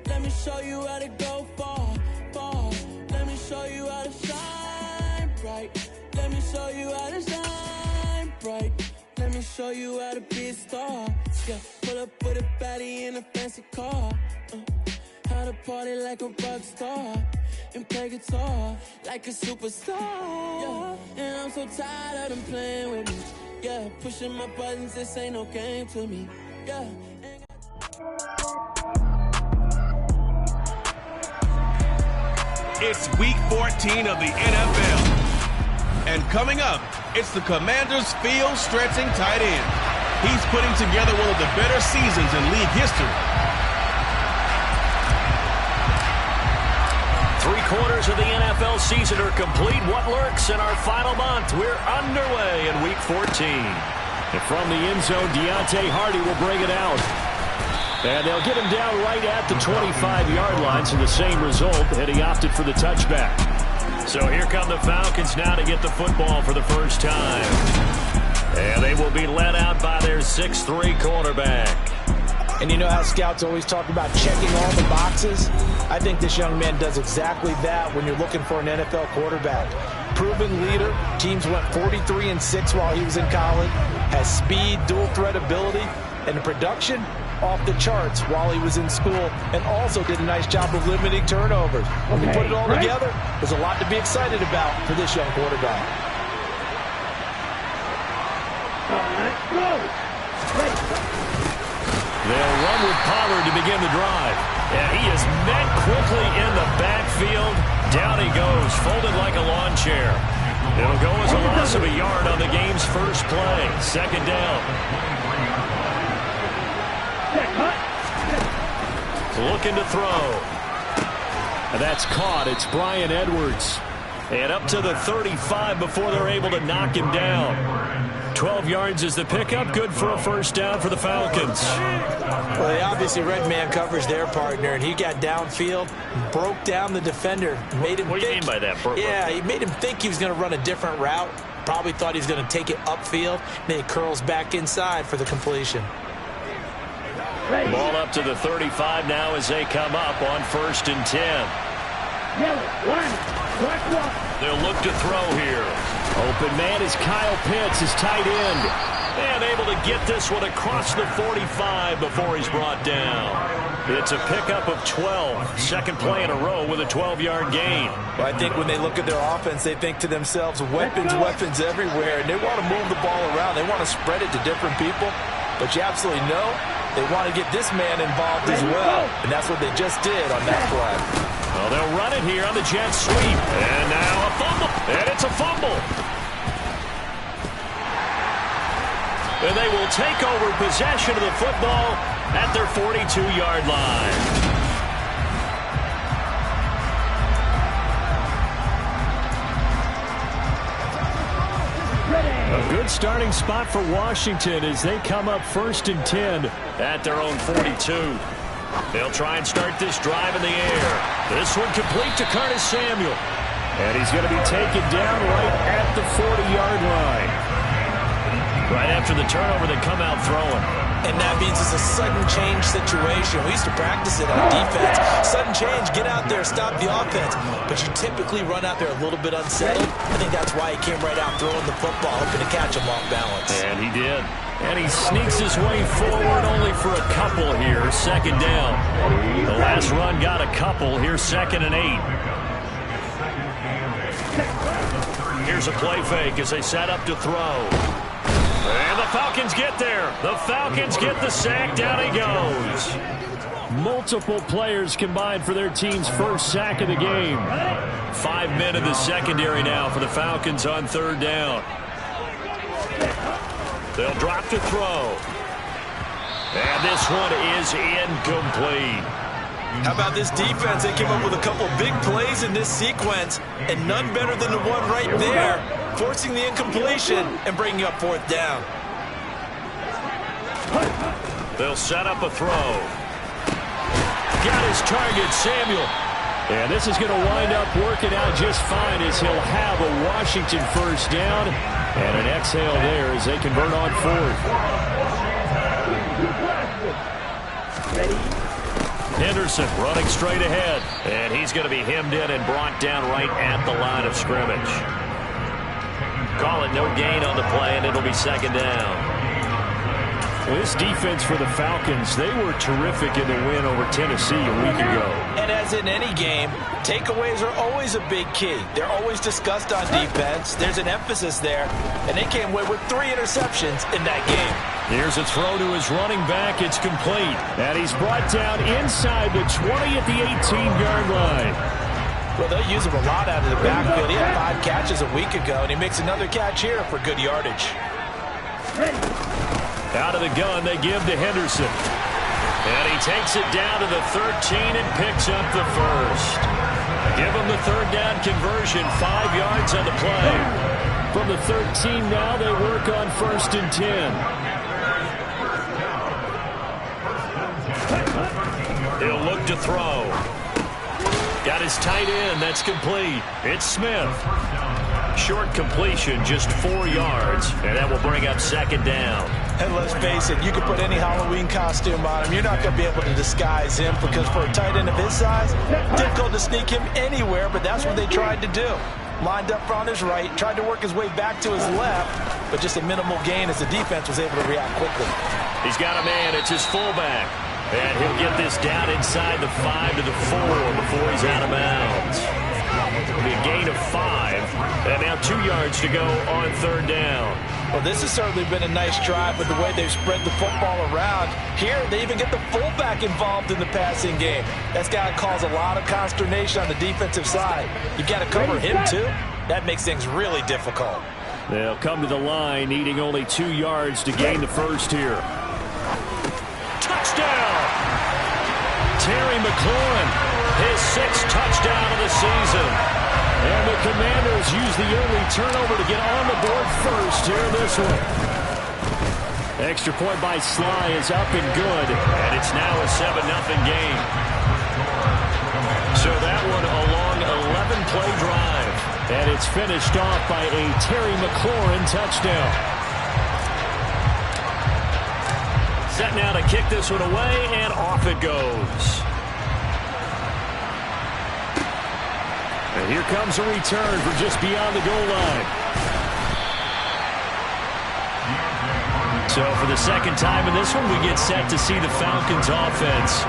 Let me show you how to go far, far. Let me show you how to shine bright. Let me show you how to shine bright. Let me show you how to be a star. Yeah, pull up with a baddie in a fancy car. How to party like a rock star and play guitar like a superstar. Yeah, and I'm so tired of them playing with me. Yeah, pushing my buttons, this ain't no game to me. Yeah. It's week 14 of the NFL. And coming up, it's the Commanders' field-stretching tight end. He's putting together one of the better seasons in league history. 3/4 of the NFL season are complete. What lurks in our final month? We're underway in Week 14. And from the end zone, Deontay Hardy will bring it out. And they'll get him down right at the 25-yard line, so the same result, and he opted for the touchback. So here come the Falcons now to get the football for the first time. And they will be led out by their 6'3" quarterback. And you know how scouts always talk about checking all the boxes? I think this young man does exactly that when you're looking for an NFL quarterback. Proven leader. Teams went 43-6 while he was in college. Has speed, dual threat ability, and the production off the charts while he was in school, and also did a nice job of limiting turnovers. When we put it all together, there's a lot to be excited about for this young quarterback. They'll run with Pollard to begin the drive. And he is met quickly in the backfield. Down he goes, folded like a lawn chair. It'll go as a loss of a yard on the game's first play. Second down. Looking to throw. And that's caught. It's Bryan Edwards. And up to the 35 before they're able to knock him down. 12 yards is the pickup. Good for a first down for the Falcons. Well, they obviously read man coverage their partner, and he got downfield, broke down the defender, made him What do you mean by that? Yeah, he made him think he was going to run a different route. Probably thought he was going to take it upfield. Then he curls back inside for the completion. Ball up to the 35 now as they come up on 1st and 10. They'll look to throw here. Open man is Kyle Pitts, his tight end. And able to get this one across the 45 before he's brought down. It's a pickup of 12. Second play in a row with a 12-yard gain. Well, I think when they look at their offense, they think to themselves, weapons everywhere. And they want to move the ball around. They want to spread it to different people. But you absolutely know they want to get this man involved as well. And that's what they just did on that play. Well, they'll run it here on the jet sweep. And now a fumble. And it's a fumble. And they will take over possession of the football at their 42-yard line. A good starting spot for Washington as they come up 1st and 10. At their own 42. They'll try and start this drive in the air. This one complete to Curtis Samuel. And he's going to be taken down right at the 40-yard line. Right after the turnover, they come out throwing. And that means it's a sudden change situation. We used to practice it on defense. Sudden change, get out there, stop the offense. But you typically run out there a little bit unsettled. I think that's why he came right out throwing the football, hoping to catch him off balance. And he did. And he sneaks his way forward only for a couple here. Second down. The last run got a couple. Here's 2nd and 8. Here's a play fake as they set up to throw. And the Falcons get there. The Falcons get the sack. Down he goes. Multiple players combined for their team's first sack of the game. 5 men in the secondary now for the Falcons on 3rd down. They'll drop to throw. And this one is incomplete. How about this defense? They came up with a couple big plays in this sequence, and none better than the one right there, forcing the incompletion and bringing up 4th down. They'll set up a throw. Got his target, Samuel. And this is going to wind up working out just fine as he'll have a Washington first down. And an exhale there as they convert on 4th. Henderson running straight ahead. And he's going to be hemmed in and brought down right at the line of scrimmage. Call it no gain on the play, and it'll be 2nd down. This defense for the Falcons, they were terrific in the win over Tennessee a week ago. And as in any game, takeaways are always a big key. They're always discussed on defense. There's an emphasis there, and they came away with 3 interceptions in that game. Here's a throw to his running back. It's complete. And he's brought down inside the 20 at the 18-yard line. Well, they'll use him a lot out of the backfield. He had 5 catches a week ago, and he makes another catch here for good yardage. Out of the gun, they give to Henderson. And he takes it down to the 13 and picks up the first. Give them the third down conversion, 5 yards on the play. From the 13 now, they work on 1st and 10. He'll look to throw. Got his tight end. That's complete. It's Smith. Short completion, just 4 yards, and that will bring up 2nd down. And let's face it, you can put any Halloween costume on him. You're not going to be able to disguise him because for a tight end of his size, difficult to sneak him anywhere, but that's what they tried to do. Lined up on his right, tried to work his way back to his left, but just a minimal gain as the defense was able to react quickly. He's got a man. It's his fullback. And he'll get this down inside the 5 to the 4 before he's out of bounds. It'll be a gain of 5. And now 2 yards to go on 3rd down. Well, this has certainly been a nice drive with the way they've spread the football around. Here, they even get the fullback involved in the passing game. That's got to cause a lot of consternation on the defensive side. You've got to cover him, too. That makes things really difficult. They'll come to the line, needing only 2 yards to gain the first here. Touchdown! Terry McLaurin, his 6th touchdown of the season. And the Commanders use the early turnover to get on the board first here in this one. Extra point by Sly is up and good. And it's now a 7-0 game. So that one a long 11-play drive. And it's finished off by a Terry McLaurin touchdown. Set now to kick this one away, and off it goes. And here comes a return from just beyond the goal line. So for the second time in this one, we get set to see the Falcons offense.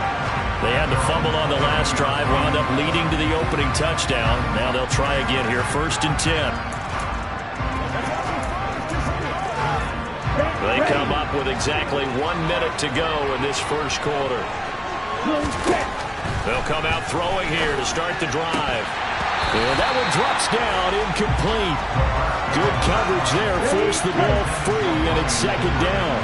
They had the fumble on the last drive, wound up leading to the opening touchdown. Now they'll try again here, 1st and 10. They come up with exactly 1 minute to go in this first quarter. They'll come out throwing here to start the drive. And that one drops down, incomplete. Good coverage there, forced the ball free, and it's 2nd down.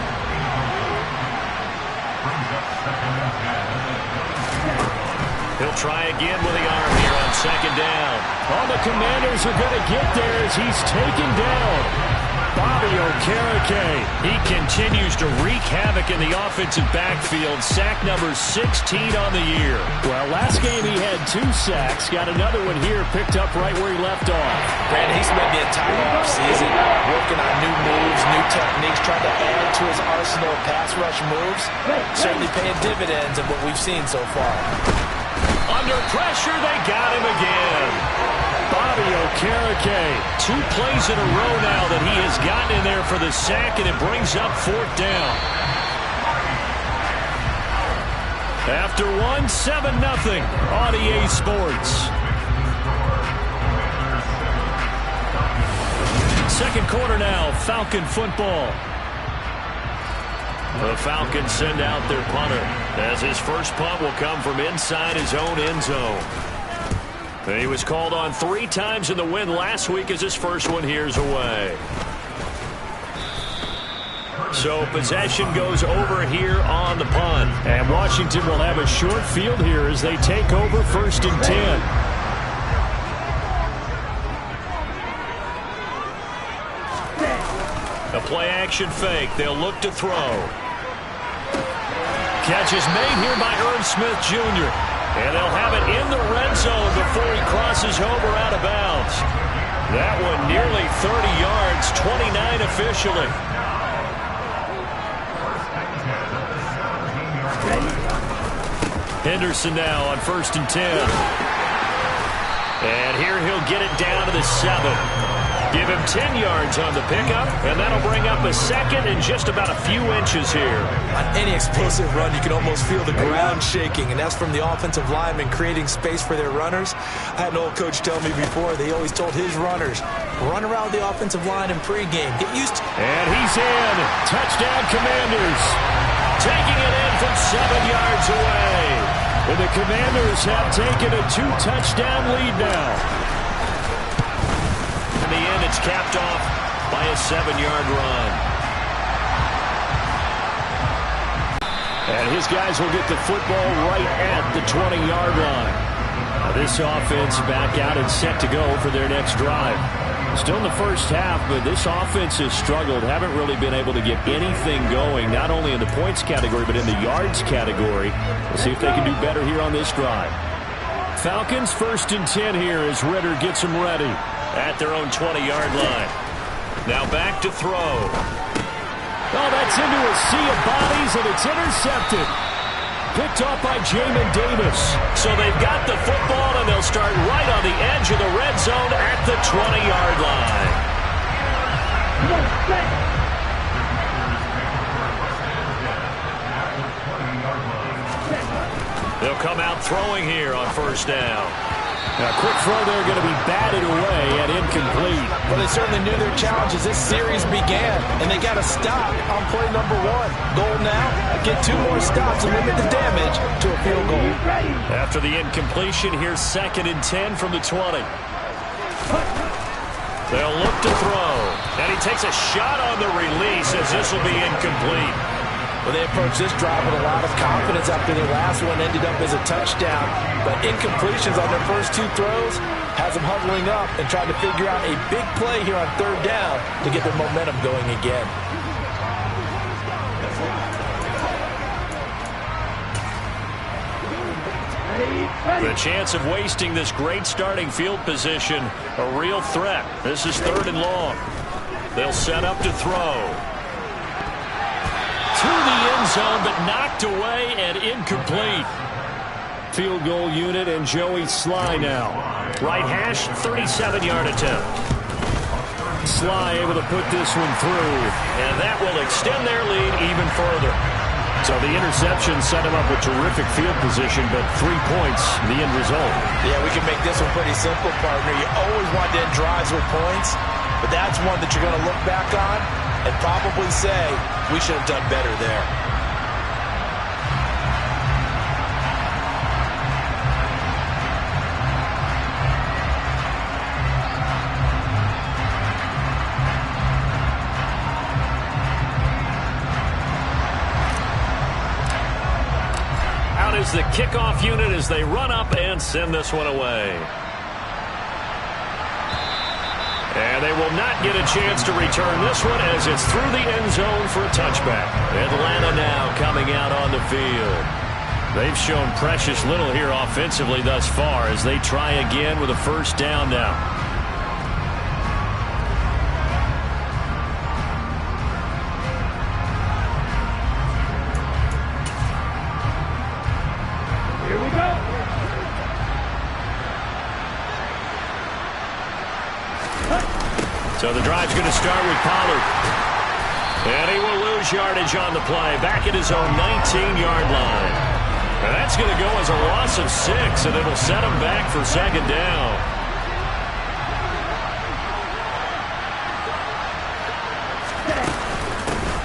He'll try again with the arm here on 2nd down. All the Commanders are going to get there as he's taken down. Bobby Okereke. He continues to wreak havoc in the offensive backfield. Sack number 16 on the year. Well, last game he had 2 sacks. Got another one here picked up right where he left off. Brandon, he spent the entire offseason working on new moves, new techniques, trying to add to his arsenal of pass rush moves. Certainly paying dividends in what we've seen so far. Under pressure, they got him again. Bobby Okereke. 2 plays in a row now that he has gotten in there for the sack, and it brings up 4th down. After 7-0 on EA Sports. Second quarter now, Falcon football. The Falcons send out their punter, as his first punt will come from inside his own end zone. He was called on 3 times in the win last week as his first one here's away. So possession goes over here on the punt. And Washington will have a short field here as they take over 1st and 10. A play-action fake. They'll look to throw. Catch is made here by Irv Smith Jr. And they'll have it in the red zone before he crosses over out of bounds. That one nearly 30 yards, 29 officially. Henderson now on 1st and 10. And here he'll get it down to the 7. Give him 10 yards on the pickup, and that'll bring up a second and just about a few inches here. On any explosive run, you can almost feel the ground shaking, and that's from the offensive linemen creating space for their runners. I had an old coach tell me before, they always told his runners, run around the offensive line in pregame. Get used to... And he's in. Touchdown, Commanders. Taking it in from 7 yards away. And the Commanders have taken a 2-touchdown lead now. In the end, it's capped off by a 7-yard run. And his guys will get the football right at the 20-yard line. Now this offense back out and set to go for their next drive. Still in the first half, but this offense has struggled. Haven't really been able to get anything going, not only in the points category, but in the yards category. We'll see if they can do better here on this drive. Falcons 1st and 10 here as Ridder gets them ready. At their own 20-yard line. Now back to throw. Oh, that's into a sea of bodies, and it's intercepted. Picked off by Jamin Davis. So they've got the football, and they'll start right on the edge of the red zone at the 20-yard line. They'll come out throwing here on 1st down. Now, a quick throw there going to be batted away and incomplete. Well, they certainly knew their challenge as this series began, and they got to stop on play number 1. Goal now, get 2 more stops and limit the damage to a field goal. After the incompletion, here's 2nd and 10 from the 20. They'll look to throw, and he takes a shot on the release as this will be incomplete. Well, they approached this drive with a lot of confidence after their last one ended up as a touchdown. But incompletions on their first 2 throws has them huddling up and trying to figure out a big play here on 3rd down to get their momentum going again. The chance of wasting this great starting field position, a real threat. This is 3rd and long. They'll set up to throw. To the end zone, but knocked away and incomplete. Field goal unit and Joey Sly now. Right hash, 37-yard attempt. Sly able to put this one through. And that will extend their lead even further. So the interception set him up with terrific field position, but 3 points, the end result. Yeah, we can make this one pretty simple, partner. You always want to end drives with points, but that's one that you're going to look back on and probably say, we should have done better there. Out is the kickoff unit as they run up and send this one away. And they will not get a chance to return this one as it's through the end zone for a touchback. Atlanta now coming out on the field. They've shown precious little here offensively thus far as they try again with a 1st down now. Here we go. So the drive's going to start with Pollard. And he will lose yardage on the play. Back at his own 19-yard line. And that's going to go as a loss of 6, and it'll set him back for 2nd down.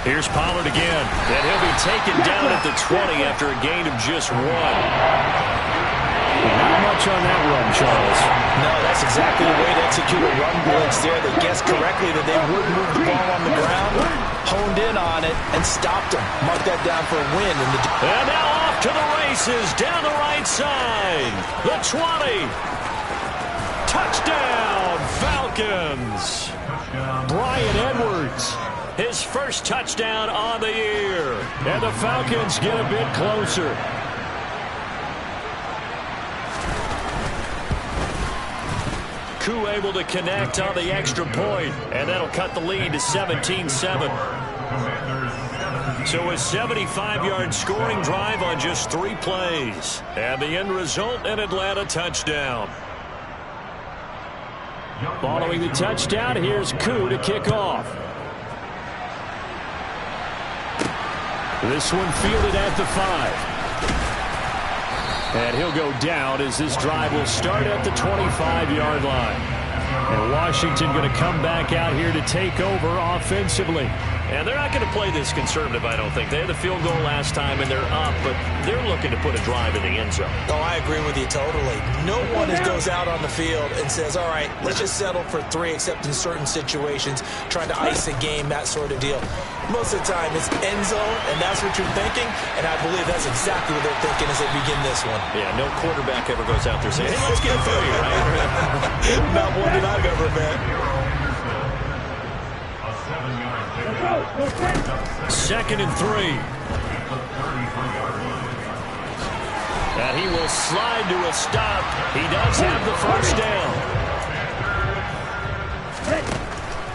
Here's Pollard again. And he'll be taken down at the 20 after a gain of just 1. Not much on that run, Charles. No, that's exactly the way to execute a run blitz there. They guessed correctly that they would move the ball on the ground, honed in on it, and stopped them. Mark that down for a win. And now off to the races down the right side. The 20. Touchdown, Falcons. Bryan Edwards. His first touchdown on the year. And the Falcons get a bit closer. Koo able to connect on the extra point, and that'll cut the lead to 17-7. So a 75-yard scoring drive on just 3 plays. And the end result, an Atlanta touchdown. Following the touchdown, here's Koo to kick off. This one fielded at the 5. And he'll go down as this drive will start at the 25-yard line. And Washington going to come back out here to take over offensively. And they're not going to play this conservative, I don't think. They had the field goal last time, and they're up, but they're looking to put a drive in the end zone. Oh, I agree with you totally. No one goes out on the field and says, all right, let's just settle for 3, except in certain situations, trying to ice a game, that sort of deal. Most of the time, it's end zone, and that's what you're thinking, and I believe that's exactly what they're thinking as they begin this one. Yeah, no quarterback ever goes out there saying, hey, let's get 3, right? Not one that I've ever met. 2nd and 3. And he will slide to a stop. He does have the first down.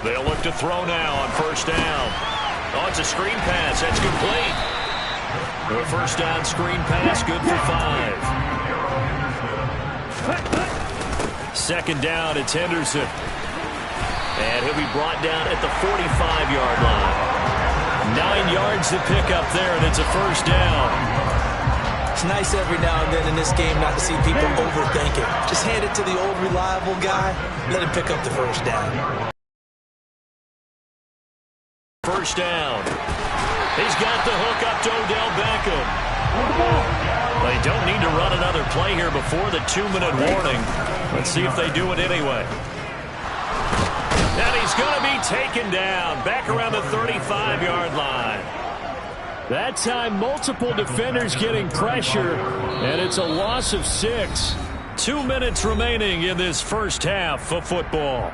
They'll look to throw now on 1st down. Oh, it's a screen pass. That's complete. The 1st down screen pass, good for 5. 2nd down, it's Henderson. And he'll be brought down at the 45-yard line. 9 yards to pick up there, and it's a 1st down. It's nice every now and then in this game not to see people overthink it. Just hand it to the old reliable guy, let him pick up the 1st down. 1st down. He's got the hook up to Odell Beckham. They don't need to run another play here before the 2-minute warning. Let's see if they do it anyway. And he's going to be taken down back around the 35-yard line. That time, multiple defenders getting pressure, and it's a loss of 6. 2 minutes remaining in this first half of football.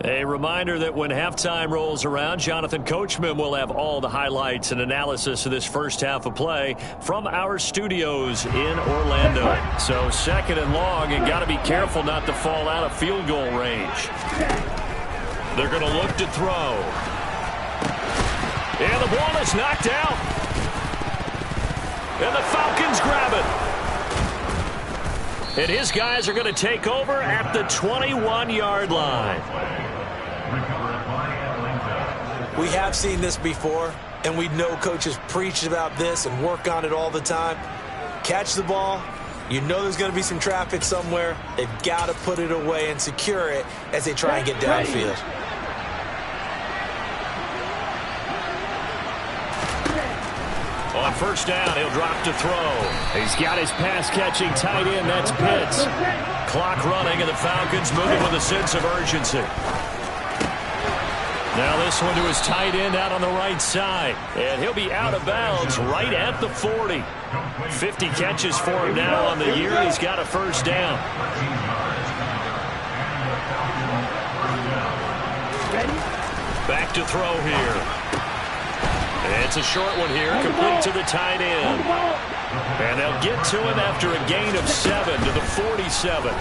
A reminder that when halftime rolls around, Jonathan Coachman will have all the highlights and analysis of this first half of play from our studios in Orlando. So 2nd and long, and got to be careful not to fall out of field goal range. They're going to look to throw. And the ball is knocked out. And the Falcons grab it. And his guys are going to take over at the 21-yard line. We have seen this before, and we know coaches preach about this and work on it all the time. Catch the ball. You know there's going to be some traffic somewhere. They've got to put it away and secure it as they try and get downfield. On 1st down, he'll drop to throw. He's got his pass-catching tight end. That's Pitts. Clock running, and the Falcons moving with a sense of urgency. Now this one to his tight end out on the right side. And he'll be out of bounds right at the 40. 50 catches for him now on the year. He's got a 1st down. Back to throw here. It's a short one here, complete to the tight end. And they'll get to him after a gain of 7 to the 47.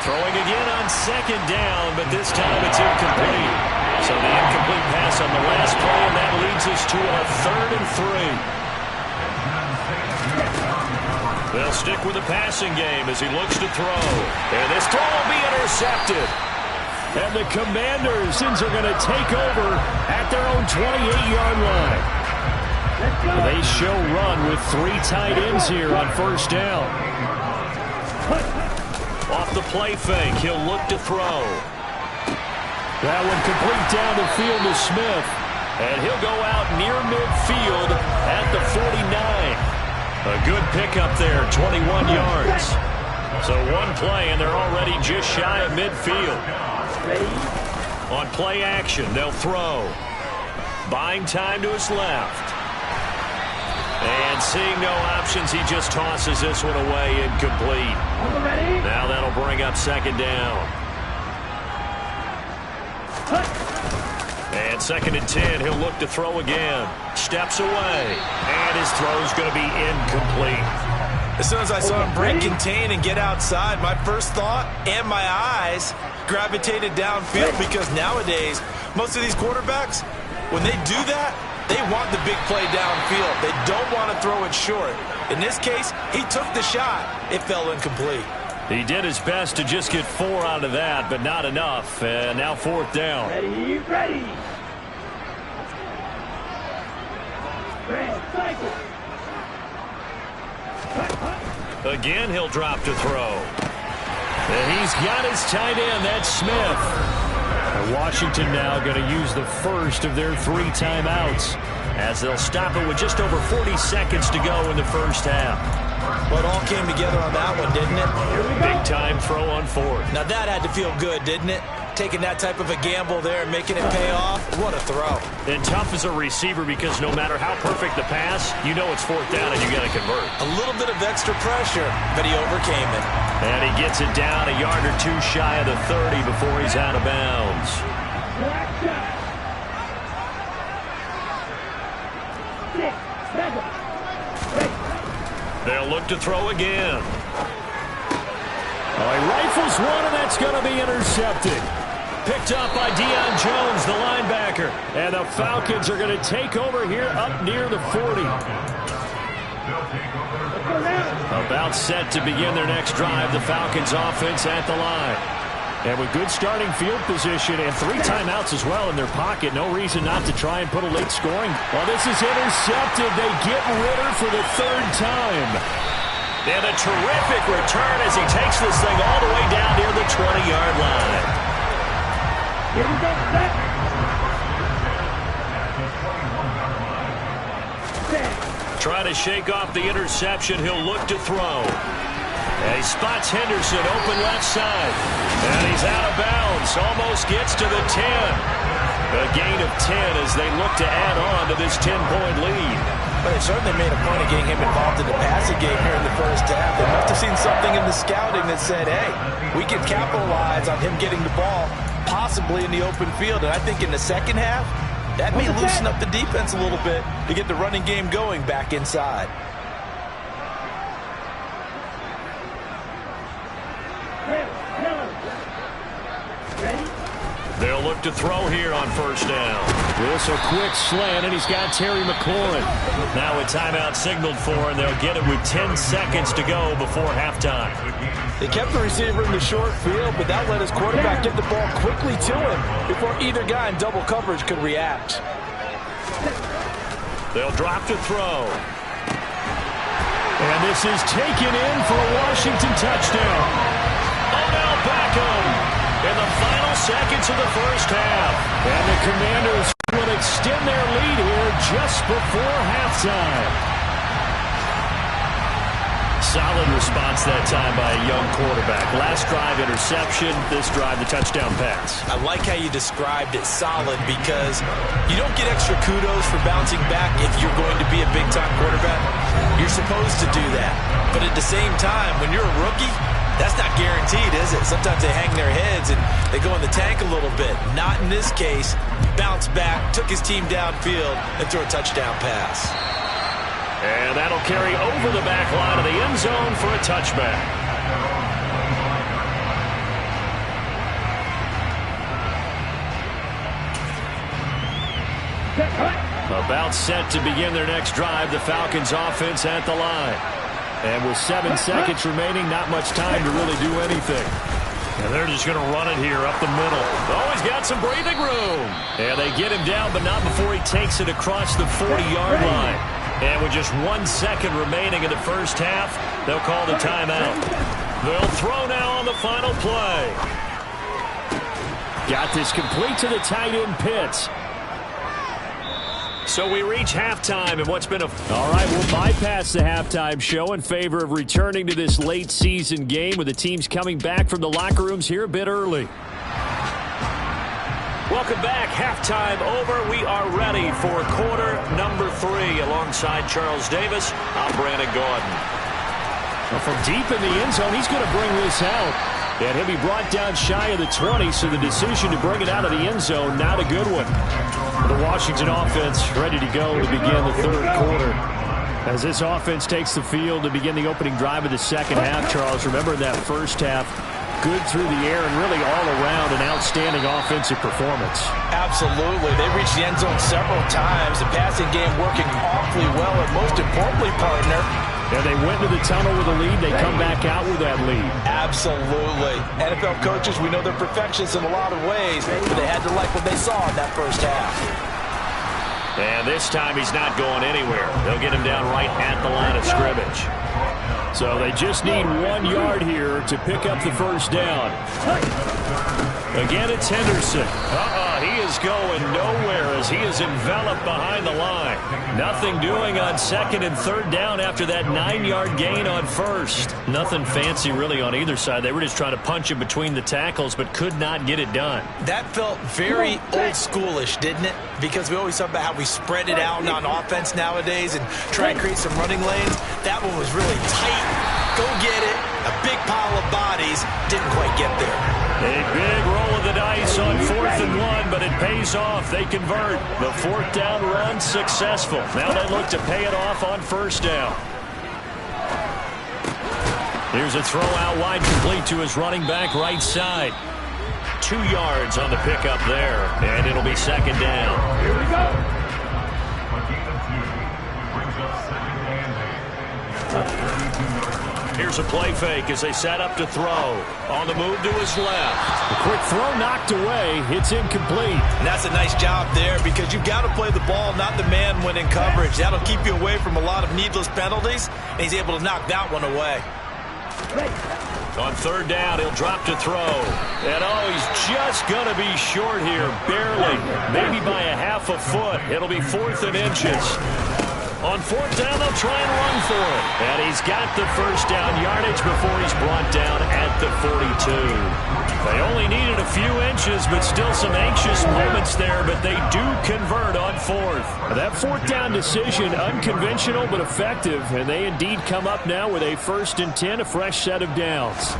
Throwing again on 2nd down, but this time it's incomplete. So the incomplete pass on the last play, and that leads us to a 3rd and 3. They'll stick with the passing game as he looks to throw. And this throw will be intercepted. And the Commanders are going to take over at their own 28-yard line. They show run with 3 tight ends here on 1st down. Off the play fake, he'll look to throw. That one complete down the field to Smith. And he'll go out near midfield at the 49. A good pickup there, 21 yards. So one play, and they're already just shy of midfield. On play action, they'll throw. Buying time to his left. And seeing no options, he just tosses this one away, incomplete. Now that'll bring up 2nd down. And 2nd and 10, he'll look to throw again. Steps away, and his throw's going to be incomplete. As soon as I saw him break contain and get outside, my first thought and my eyes gravitated downfield, because nowadays, most of these quarterbacks, when they do that, they want the big play downfield. They don't want to throw it short. In this case, he took the shot. It fell incomplete. He did his best to just get 4 out of that, but not enough. And now 4th down. Ready. Again, he'll drop to throw. And he's got his tight end. That's Smith. And Washington now going to use the first of their 3 timeouts as they'll stop it with just over 40 seconds to go in the first half. Well, it all came together on that one, didn't it? Big time throw on 4th. Now that had to feel good, didn't it? Taking that type of a gamble there and making it pay off. What a throw. And tough as a receiver because no matter how perfect the pass, you know it's 4th down and you got to convert. A little bit of extra pressure, but he overcame it. And he gets it down a yard or 2 shy of the 30 before he's out of bounds. They'll look to throw again. Oh, he rifles one, and that's going to be intercepted. Picked up by Deion Jones, the linebacker. And the Falcons are going to take over here up near the 40. About set to begin their next drive, the Falcons offense at the line. And with good starting field position and 3 timeouts as well in their pocket, no reason not to try and put a late scoring. Well, this is intercepted. They get Ridder for the 3rd time. And a terrific return as he takes this thing all the way down near the 20-yard line. Trying to shake off the interception. He'll look to throw. And he spots Henderson open left side. And he's out of bounds. Almost gets to the 10. A gain of 10 as they look to add on to this 10-point lead. But they certainly made a point of getting him involved in the passing game here in the first half. They must have seen something in the scouting that said, hey, we can capitalize on him getting the ball possibly in the open field. And I think in the second half, that may loosen up the defense a little bit to get the running game going back inside. They'll look to throw here on 1st down. This a quick slant, and he's got Terry McLaurin. Now a timeout signaled for, and they'll get it with 10 seconds to go before halftime. They kept the receiver in the short field, but that let his quarterback get the ball quickly to him before either guy in double coverage could react. They'll drop to throw. And this is taken in for a Washington touchdown. Odell Beckham in the final seconds of the first half. And the Commanders will extend their lead here just before halftime. Solid response that time by a young quarterback. Last drive, interception. This drive, the touchdown pass. I like how you described it solid because you don't get extra kudos for bouncing back if you're going to be a big-time quarterback. You're supposed to do that. But at the same time, when you're a rookie, that's not guaranteed, is it? Sometimes they hang their heads and they go in the tank a little bit. Not in this case. Bounced back, took his team downfield, and threw a touchdown pass. And that'll carry over the back line of the end zone for a touchback. About set to begin their next drive, the Falcons offense at the line. And with 7 seconds remaining, not much time to really do anything. And they're just going to run it here up the middle. Oh, he's got some breathing room. And they get him down, but not before he takes it across the 40-yard line. And with just 1 second remaining in the first half, they'll call the timeout. They'll throw now on the final play. Got this complete to the tight end Pitts. So we reach halftime and what's been a... All right, we'll bypass the halftime show in favor of returning to this late season game with the teams coming back from the locker rooms here a bit early. Welcome back. Halftime over. We are ready for quarter number 3. Alongside Charles Davis, I'm Brandon Gaudin. Well, from deep in the end zone, he's going to bring this out. And he'll be brought down shy of the 20, so the decision to bring it out of the end zone, not a good one. The Washington offense ready to go to begin the third quarter. As this offense takes the field to begin the opening drive of the second half, Charles, remember in that first half, good through the air and really all around an outstanding offensive performance. Absolutely. They reached the end zone several times. The passing game working awfully well, and most importantly, partner, and they went to the tunnel with a lead. They come back out with that lead. Absolutely. NFL coaches, we know they're perfectionists in a lot of ways, but they had to like what they saw in that first half. And this time he's not going anywhere. They'll get him down right at the line of scrimmage. So they just need 1 yard here to pick up the first down. Again, it's Henderson. He is going nowhere as he is enveloped behind the line. Nothing doing on 2nd and 3rd down after that 9-yard gain on 1st. Nothing fancy really on either side. They were just trying to punch in between the tackles but could not get it done. That felt very old schoolish, didn't it? Because we always talk about how we spread it out on offense nowadays and try and create some running lanes. That one was really tight. Go get it. A big pile of bodies. Didn't quite get there. A big roll of the dice on 4th and 1, but it pays off. They convert. The 4th down run successful. Now they look to pay it off on 1st down. Here's a throw out wide, complete to his running back right side. 2 yards on the pickup there, and it'll be 2nd down. Here we go. Here's a play fake as they set up to throw. On the move to his left. A quick throw knocked away. It's incomplete. And that's a nice job there because you've got to play the ball, not the man when in coverage. That'll keep you away from a lot of needless penalties, and he's able to knock that one away. On 3rd down, he'll drop to throw. And he's just going to be short here, barely. Maybe by a half a foot. It'll be 4th and inches. On 4th down, they'll try and run for it. And he's got the first down yardage before he's brought down at the 42. They only needed a few inches, but still some anxious moments there, but they do convert on 4th. That 4th down decision, unconventional but effective, and they indeed come up now with a 1st and 10, a fresh set of downs.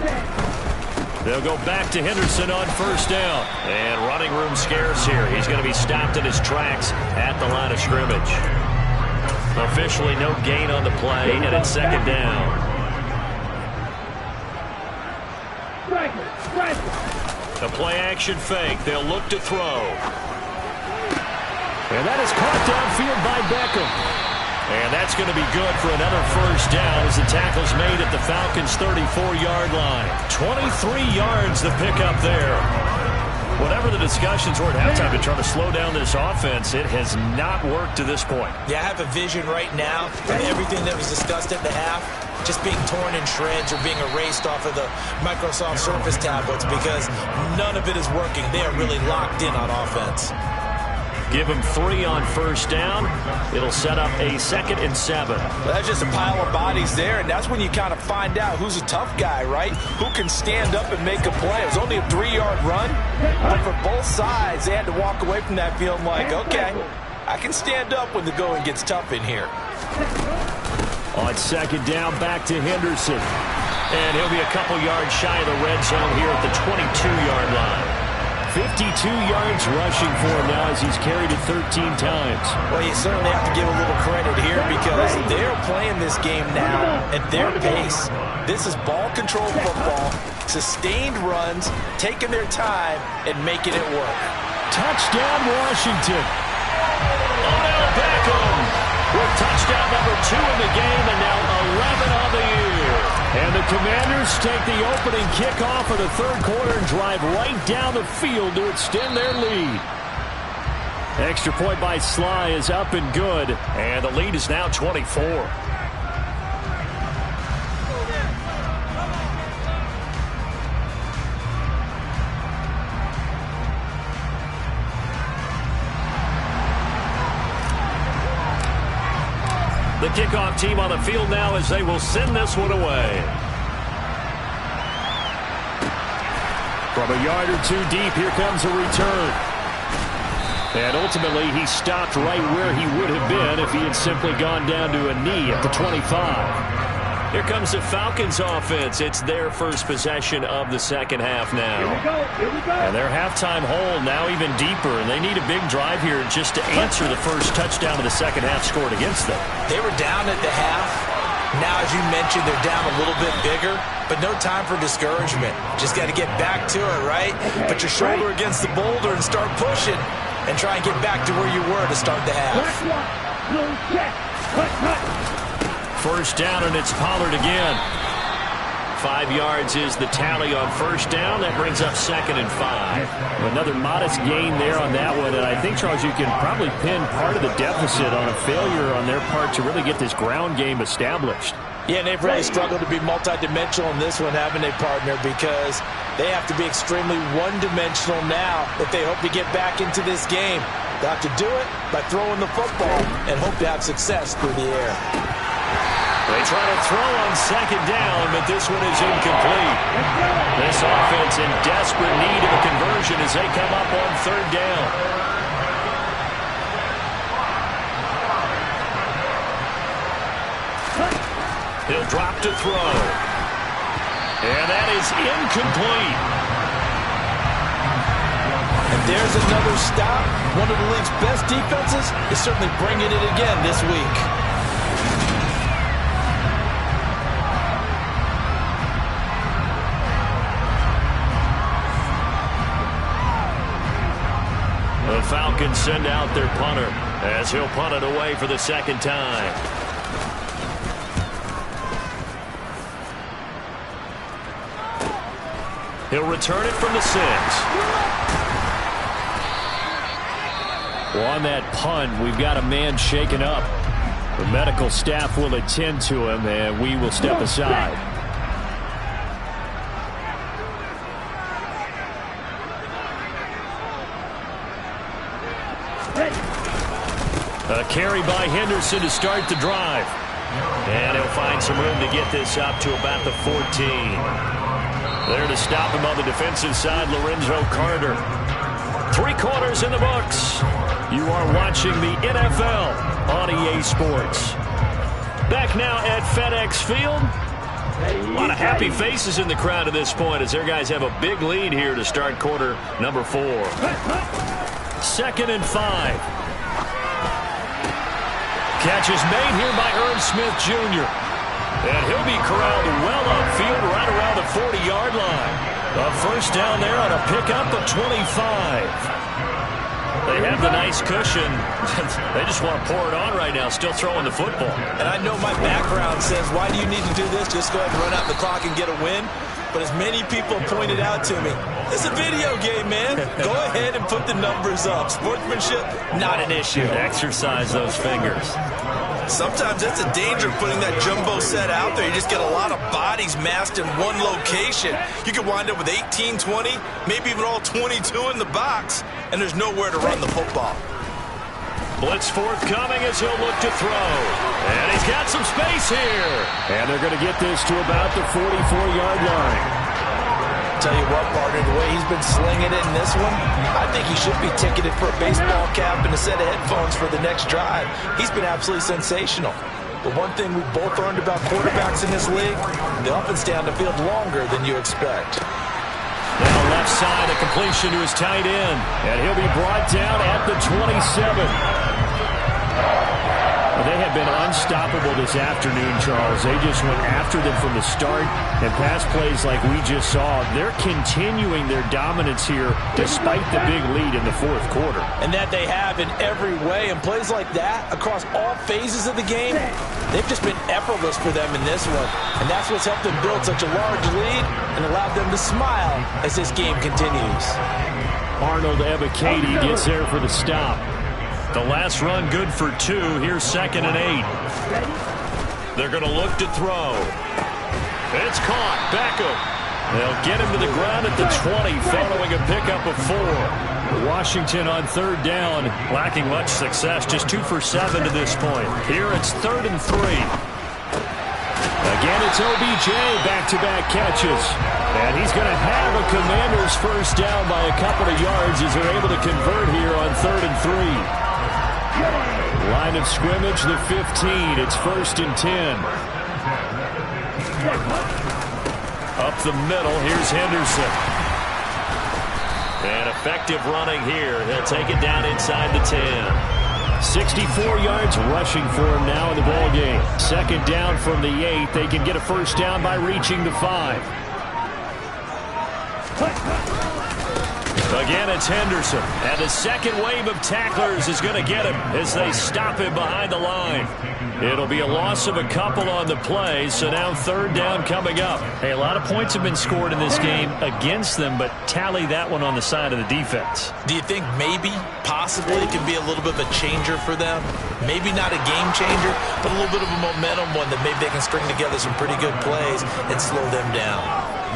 They'll go back to Henderson on 1st down. And running room scarce here. He's going to be stopped in his tracks at the line of scrimmage. Officially no gain on the play, and it's 2nd down. A play-action fake. They'll look to throw. And that is caught downfield by Beckham. And that's going to be good for another 1st down as the tackle's made at the Falcons' 34-yard line. 23 yards the pickup there. Whatever the discussions were at halftime to try to slow down this offense, it has not worked to this point. Yeah, I have a vision right now of everything that was discussed at the half just being torn in shreds or being erased off of the Microsoft Surface tablets because none of it is working. They are really locked in on offense. Give him 3 on 1st down. It'll set up a 2nd and 7. Well, that's just a pile of bodies there, and that's when you kind of find out who's a tough guy, right? Who can stand up and make a play. It was only a 3-yard run, but for both sides, they had to walk away from that feeling like, okay, I can stand up when the going gets tough in here. On 2nd down, back to Henderson. And he'll be a couple yards shy of the red zone here at the 22-yard line. 52 yards rushing for him now as he's carried it 13 times. Well, you certainly have to give a little credit here because they're playing this game now at their pace. This is ball control football, sustained runs, taking their time, and making it work. Touchdown, Washington. Odell Beckham with touchdown number 2 in the game and now 11 on the year. And the Commanders take the opening kickoff of the 3rd quarter and drive right down the field to extend their lead. Extra point by Sly is up and good, and the lead is now 24. The kickoff team on the field now as they will send this one away. From a yard or 2 deep, here comes a return. And ultimately, he stopped right where he would have been if he had simply gone down to a knee at the 25. Here comes the Falcons offense. It's their first possession of the 2nd half now. Here we go. And their halftime hole now even deeper, and they need a big drive here just to answer the first touchdown of the 2nd half scored against them. They were down at the half. Now, as you mentioned, they're down a little bit bigger, but no time for discouragement. Just got to get back to it, right? Put your shoulder against the boulder and start pushing and try and get back to where you were to start the half. 1st down, and it's Pollard again. 5 yards is the tally on 1st down. That brings up 2nd and 5. Another modest gain there on that one, and I think, Charles, you can probably pin part of the deficit on a failure on their part to really get this ground game established. Yeah, and they've really struggled to be multidimensional in this one, haven't they, partner? Because they have to be extremely one-dimensional now if they hope to get back into this game. They'll have to do it by throwing the football and hope to have success through the air. They try to throw on second down, but this one is incomplete. This offense in desperate need of a conversion as they come up on third down. He'll drop to throw. And that is incomplete. And there's another stop. One of the league's best defenses is certainly bringing it again this week. The Falcons send out their punter as he'll punt it away for the second time. He'll return it from the 6. Well, on that punt, we've got a man shaken up. The medical staff will attend to him, and we will step aside. A carry by Henderson to start the drive. And he'll find some room to get this up to about the 14. There to stop him on the defensive side, Lorenzo Carter. 3 quarters in the books. You are watching the NFL on EA Sports. Back now at FedEx Field. A lot of happy faces in the crowd at this point as their guys have a big lead here to start quarter number 4. 2nd and 5. Catch is made here by Irv Smith Jr. And he'll be corralled well upfield right around the 40-yard line. A first down there on a pickup of 25. They have the nice cushion. They just want to pour it on right now, still throwing the football. And I know my background says, why do you need to do this? Just go ahead and run out the clock and get a win. But as many people pointed out to me, it's a video game, man. Go ahead and put the numbers up. Sportsmanship, not an issue. Exercise those fingers. Sometimes that's a danger of putting that jumbo set out there. You just get a lot of bodies massed in one location. You could wind up with 18, 20, maybe even all 22 in the box, and there's nowhere to run the football. Blitz forthcoming as he'll look to throw. And he's got some space here. And they're going to get this to about the 44-yard line. Tell you what, partner, the way he's been slinging it in this one, I think he should be ticketed for a baseball cap and a set of headphones for the next drive. He's been absolutely sensational. The one thing we both learned about quarterbacks in this league, they often stay on the field longer than you expect. Now left side, a completion to his tight end. And he'll be brought down at the 27. They have been unstoppable this afternoon, Charles. They just went after them from the start, and pass plays like we just saw. They're continuing their dominance here despite the big lead in the fourth quarter. And that they have in every way. And plays like that across all phases of the game, they've just been effortless for them in this one. And that's what's helped them build such a large lead and allowed them to smile as this game continues. Arnold Ebiketie gets there for the stop. The last run good for 2. Here's 2nd and 8. They're going to look to throw. It's caught. Beckham. They'll get him to the ground at the 20 following a pickup of 4. Washington on third down. Lacking much success. Just 2 for 7 to this point. Here it's 3rd and 3. Again, it's OBJ, back-to-back catches. And he's going to have a Commanders first down by a couple of yards as they're able to convert here on 3rd and 3. Line of scrimmage, the 15. It's 1st and 10. Up the middle, here's Henderson. And effective running here. He'll take it down inside the 10. 64 yards rushing for him now in the ball game. 2nd down from the 8. They can get a first down by reaching the 5. Again, it's Henderson. And the second wave of tacklers is going to get him as they stop him behind the line. It'll be a loss of a couple on the play, so now third down coming up. Hey, a lot of points have been scored in this game against them, but tally that one on the side of the defense. Do you think maybe, possibly, it could be a little bit of a changer for them? Maybe not a game changer, but a little bit of a momentum one that maybe they can string together some pretty good plays and slow them down.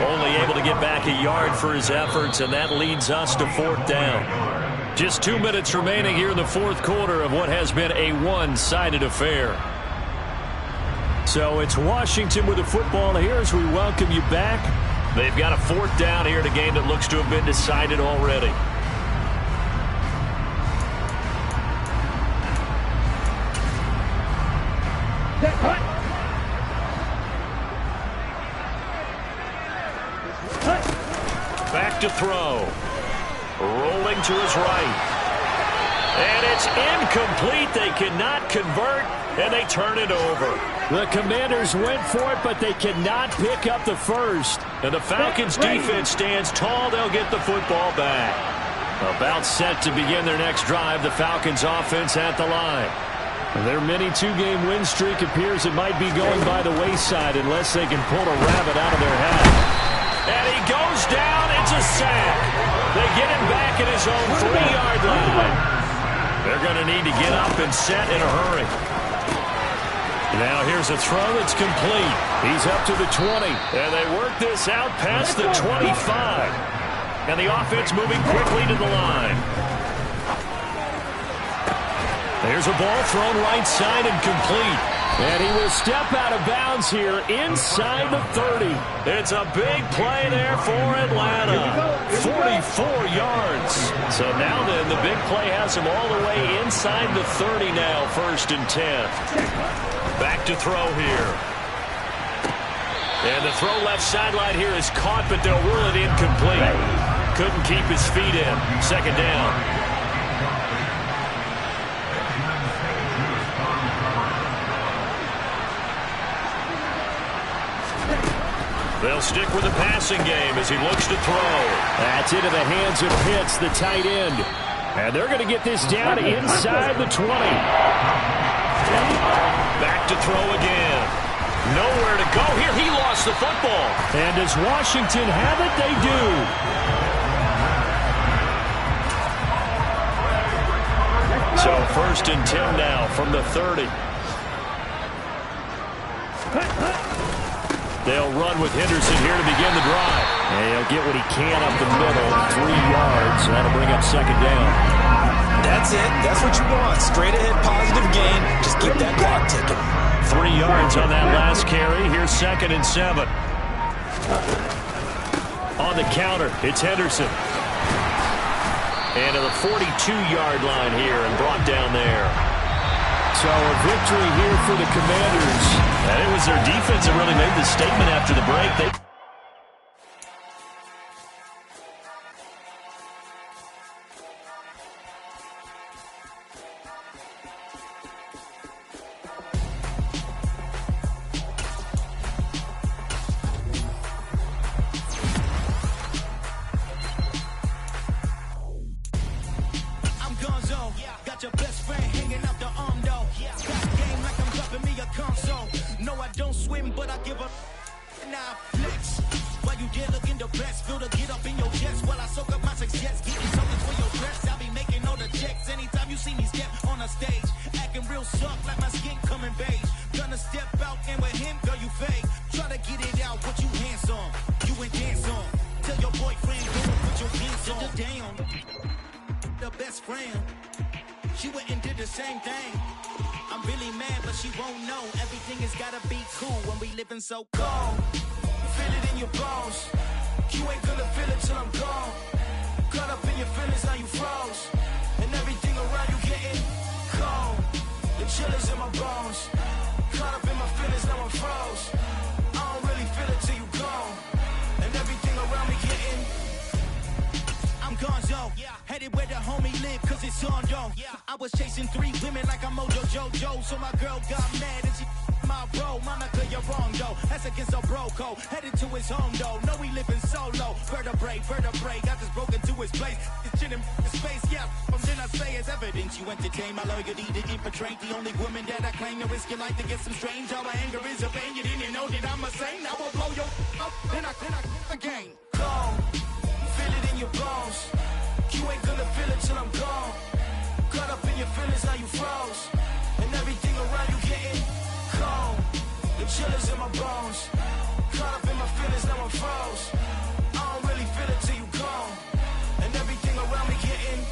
Only able to get back a yard for his efforts, and that leads us to fourth down. Just 2 minutes remaining here in the fourth quarter of what has been a one-sided affair. So it's Washington with the football here as we welcome you back. They've got a fourth down here in a game that looks to have been decided already. Back to throw. Rolling to his right. And it's incomplete. They cannot convert, and they turn it over. The Commanders went for it, but they cannot pick up the first. And the Falcons' defense stands tall. They'll get the football back. About set to begin their next drive. The Falcons' offense at the line. Their mini two-game win streak appears it might be going by the wayside unless they can pull a rabbit out of their hat. And he goes down. It's a sack. They get him back at his own 3-yard line. They're going to need to get up and set in a hurry. Now here's a throw that's complete. He's up to the 20. And they work this out past the 25. And the offense moving quickly to the line. There's a ball thrown right side and complete. And he will step out of bounds here inside the 30. It's a big play there for Atlanta. 44 yards. So now then, the big play has him all the way inside the 30 now, 1st and 10. Back to throw here. And the throw left sideline here is caught, but they'll rule it incomplete. Couldn't keep his feet in. 2nd down. They'll stick with the passing game as he looks to throw. That's into the hands of Pitts, the tight end. And they're going to get this down inside the 20. Back to throw again. Nowhere to go here. He lost the football. And does Washington have it? They do. So 1st and 10 now from the 30. They'll run with Henderson here to begin the drive. And he'll get what he can up the middle, 3 yards. That'll bring up 2nd down. That's it. That's what you want. Straight ahead, positive gain. Just keep that clock ticking. 3 yards on that last carry. Here's 2nd and 7. On the counter, it's Henderson. And to the 42-yard line here and brought down there. So a victory here for the Commanders. And it was their defense that really made the statement after the break. I'm Gonzo, got your best friend hanging out the arm though. Got game like I'm dropping me a console. No, I don't swim, but I give up. Now flex. While you there looking the best, feel to get up in your chest while I soak up my success. Getting something for your dress, I'll be making all the checks. Anytime you see me step on a stage, acting real soft like my skin coming beige. Gonna step out and with him, girl, you fake. Try to get it out, what you handsome. You ain't dance on. Tell your boyfriend, go and put your hands on. Down. The best friend. She went and did the same thing. I'm really mad, but she won't know. Everything has gotta be cool when we living so cold. Feel it in your bones. You ain't gonna feel it till I'm gone. Caught up in your feelings, now you froze. And everything around you getting cold. The chill is in my bones. Caught up in my feelings, now I'm froze. I don't really feel it till you gone. And everything around me getting. I'm Gonzo. Headed where the homie live, cause it's on though. I was chasing 3 women like I'm Mojo Jojo. So my girl got mad and she my I roll, mama, clear your wrong, though. That's against a bro code. Headed to his home, though. No, he living solo. Vertebrae, got this broken to his place. This shit in his face, yeah. From then I say it's evidence. You entertain my loyalty to infiltrate. The only woman that I claim to risk your life to get some strange. All my anger is a pain. You didn't know that I'm a saint. I will blow your up, then I again. Gone, feel it in your bones. You ain't gonna feel it till I'm gone. Caught up in your feelings, now you froze. And everything around you getting cold. The chillers in my bones. Caught up in my feelings, now I'm froze. I don't really feel it till you gone. And everything around me getting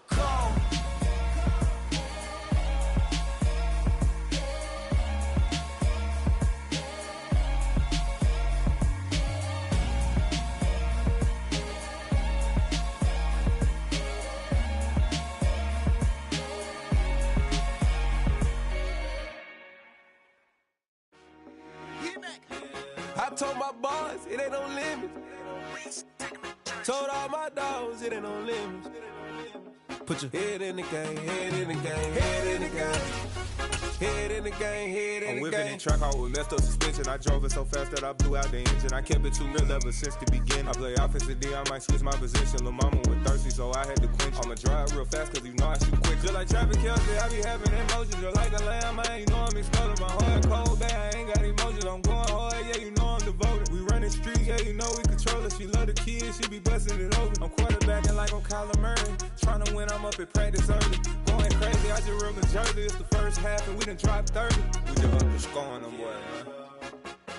cold. I told my boys, it ain't no limits. Told all my dogs, it ain't no limits. Put your head in the game, head in the game, head in the game. Head in the game, head in the game. I'm whipping the track out with messed up suspension. I drove it so fast that I blew out the engine. I kept it too real ever since the beginning. I play offensive D, I might switch my position. Lil' mama was thirsty, so I had to quench. I'ma drive real fast, cause you know I shoot quick. Just like Travis Kelce, I be having emotions. Just like a lamb, man, you know I'm exploding. My heart cold, bad, I ain't got emotions. I'm going hard, yeah, you know I'm devoted. We running streets, yeah, you know we control it. She love the kids, she be busting it over. I'm quarterbacking like I'm Kyler Murray. Trying to win, I'm up at practice early. Going crazy, I just real the jersey. It's the first half, and we done dropped 30. We just up to scoring them, boy, man.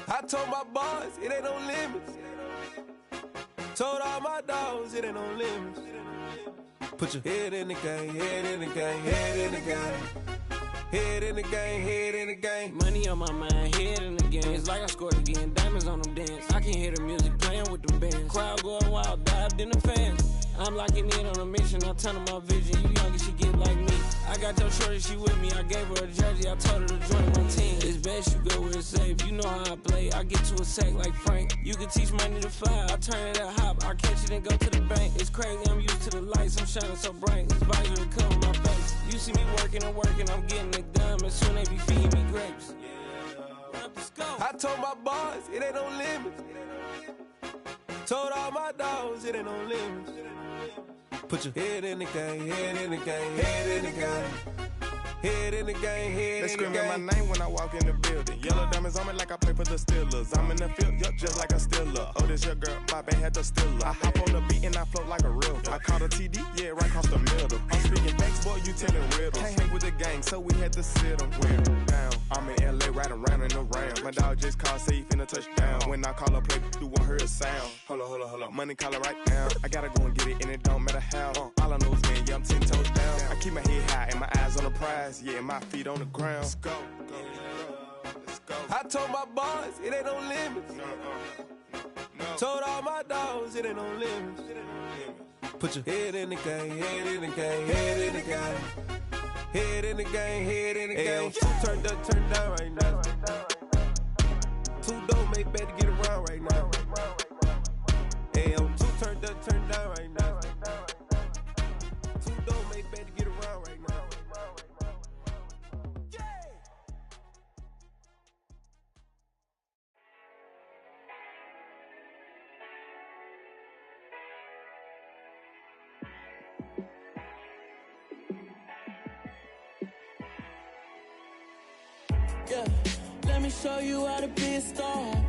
I told my boys, it ain't no limits. Told all my dogs, it ain't no limits. Put your head in the game, head in the game, head in the game. Head in the game, head in the game. Money on my mind, head in the game. It's like I scored again, diamonds on them dance. I can hear the music playing with them bands. Crowd going wild, dived in the fans. I'm locking in on a mission, I turn on my vision. You young and she get like me. I got your shorty, she with me. I gave her a jersey, I told her to join my team. It's best you go where it's safe. You know how I play, I get to a sack like Frank. You can teach money to fly, I turn it at hop. I catch it and go to the bank. It's crazy, I'm used to the lights, I'm shining so bright. This visor will cover my face. You see me working and working, I'm getting it done. And soon they be feeding me grapes. I told my boys, it ain't no limits. Told all my dogs, it ain't no limits. Put your head in the game, head in the game, head in the game. Head in the game, head in the game. They screaming my name when I walk in the building. Yellow diamonds on me like I play for the Steelers. I'm in the field, yup, just like a Steeler. Oh, this your girl, my bad had the Steeler. I hop on the beat and I float like a river. I caught a TD, yeah, right across the middle. I'm speaking thanks, boy, you telling riddles. Can't hang with the gang, so we had to sit them wear down. I'm in LA, riding around in the round. My dog just called, say he finna touchdown. When I call a play, you won't hear a sound. Hold up, money call it right down. I gotta go and get it, and it don't matter how. All I know is, man, yeah, I'm 10 toes down. I keep my head high and my eyes on the prize. Yeah, my feet on the ground. Let's go. Let's go. I told my boys, it ain't no limits. No. Told all my dogs, it ain't no limits. Put your head in the game, head in the game, head in the game. Head in the game, head in the game. Turned up, turned down right now. Too dope, make better get around right now. Hey, I'm too turned up, turned down right now. Too dope, make better get around right now. Yeah, let me show you how to be a star.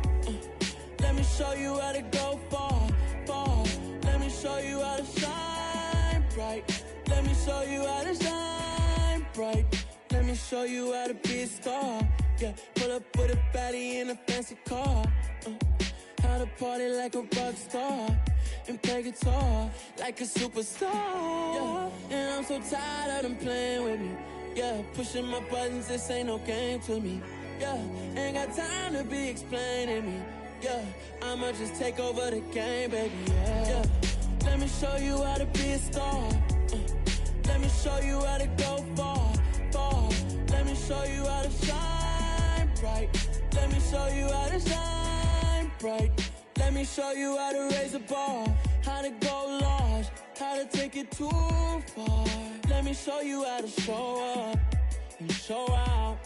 Let me show you how to go far, far. Let me show you how to shine bright. Let me show you how to shine bright. Let me show you how to be a star. Yeah, pull up with a baddie in a fancy car. How to party like a rock star and play guitar like a superstar. Yeah, and I'm so tired of them playing with me. Yeah, pushing my buttons, this ain't no game to me. Yeah, ain't got time to be explaining me. Yeah, I'ma just take over the game, baby. Yeah, let me show you how to be a star. Let me show you how to go far, far. Let me show you how to shine bright. Let me show you how to shine bright. Let me show you how to raise the bar, how to go large, how to take it too far. Let me show you how to show up and show out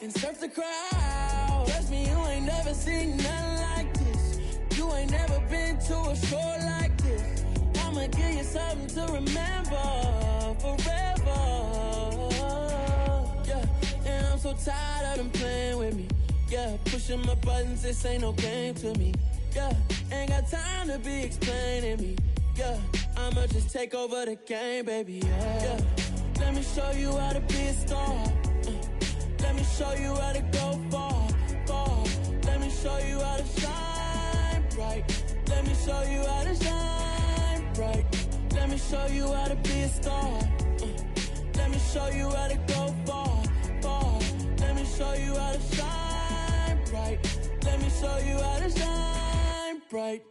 and surf the crowd. Trust me, you ain't never seen nothing like this. You ain't never been to a show like this. I'ma give you something to remember forever. Yeah, and I'm so tired of them playing with me. Yeah, pushing my buttons, this ain't no game to me. Yeah, ain't got time to be explaining me. Yeah, I'ma just take over the game, baby. Yeah, let me show you how to be a star. Let me show you how to go far, far. Let me show you how to shine bright. Let me show you how to shine bright. Let me show you how to be a star. Let me show you how to go far, far. Let me show you how to shine bright. Let me show you how to shine bright.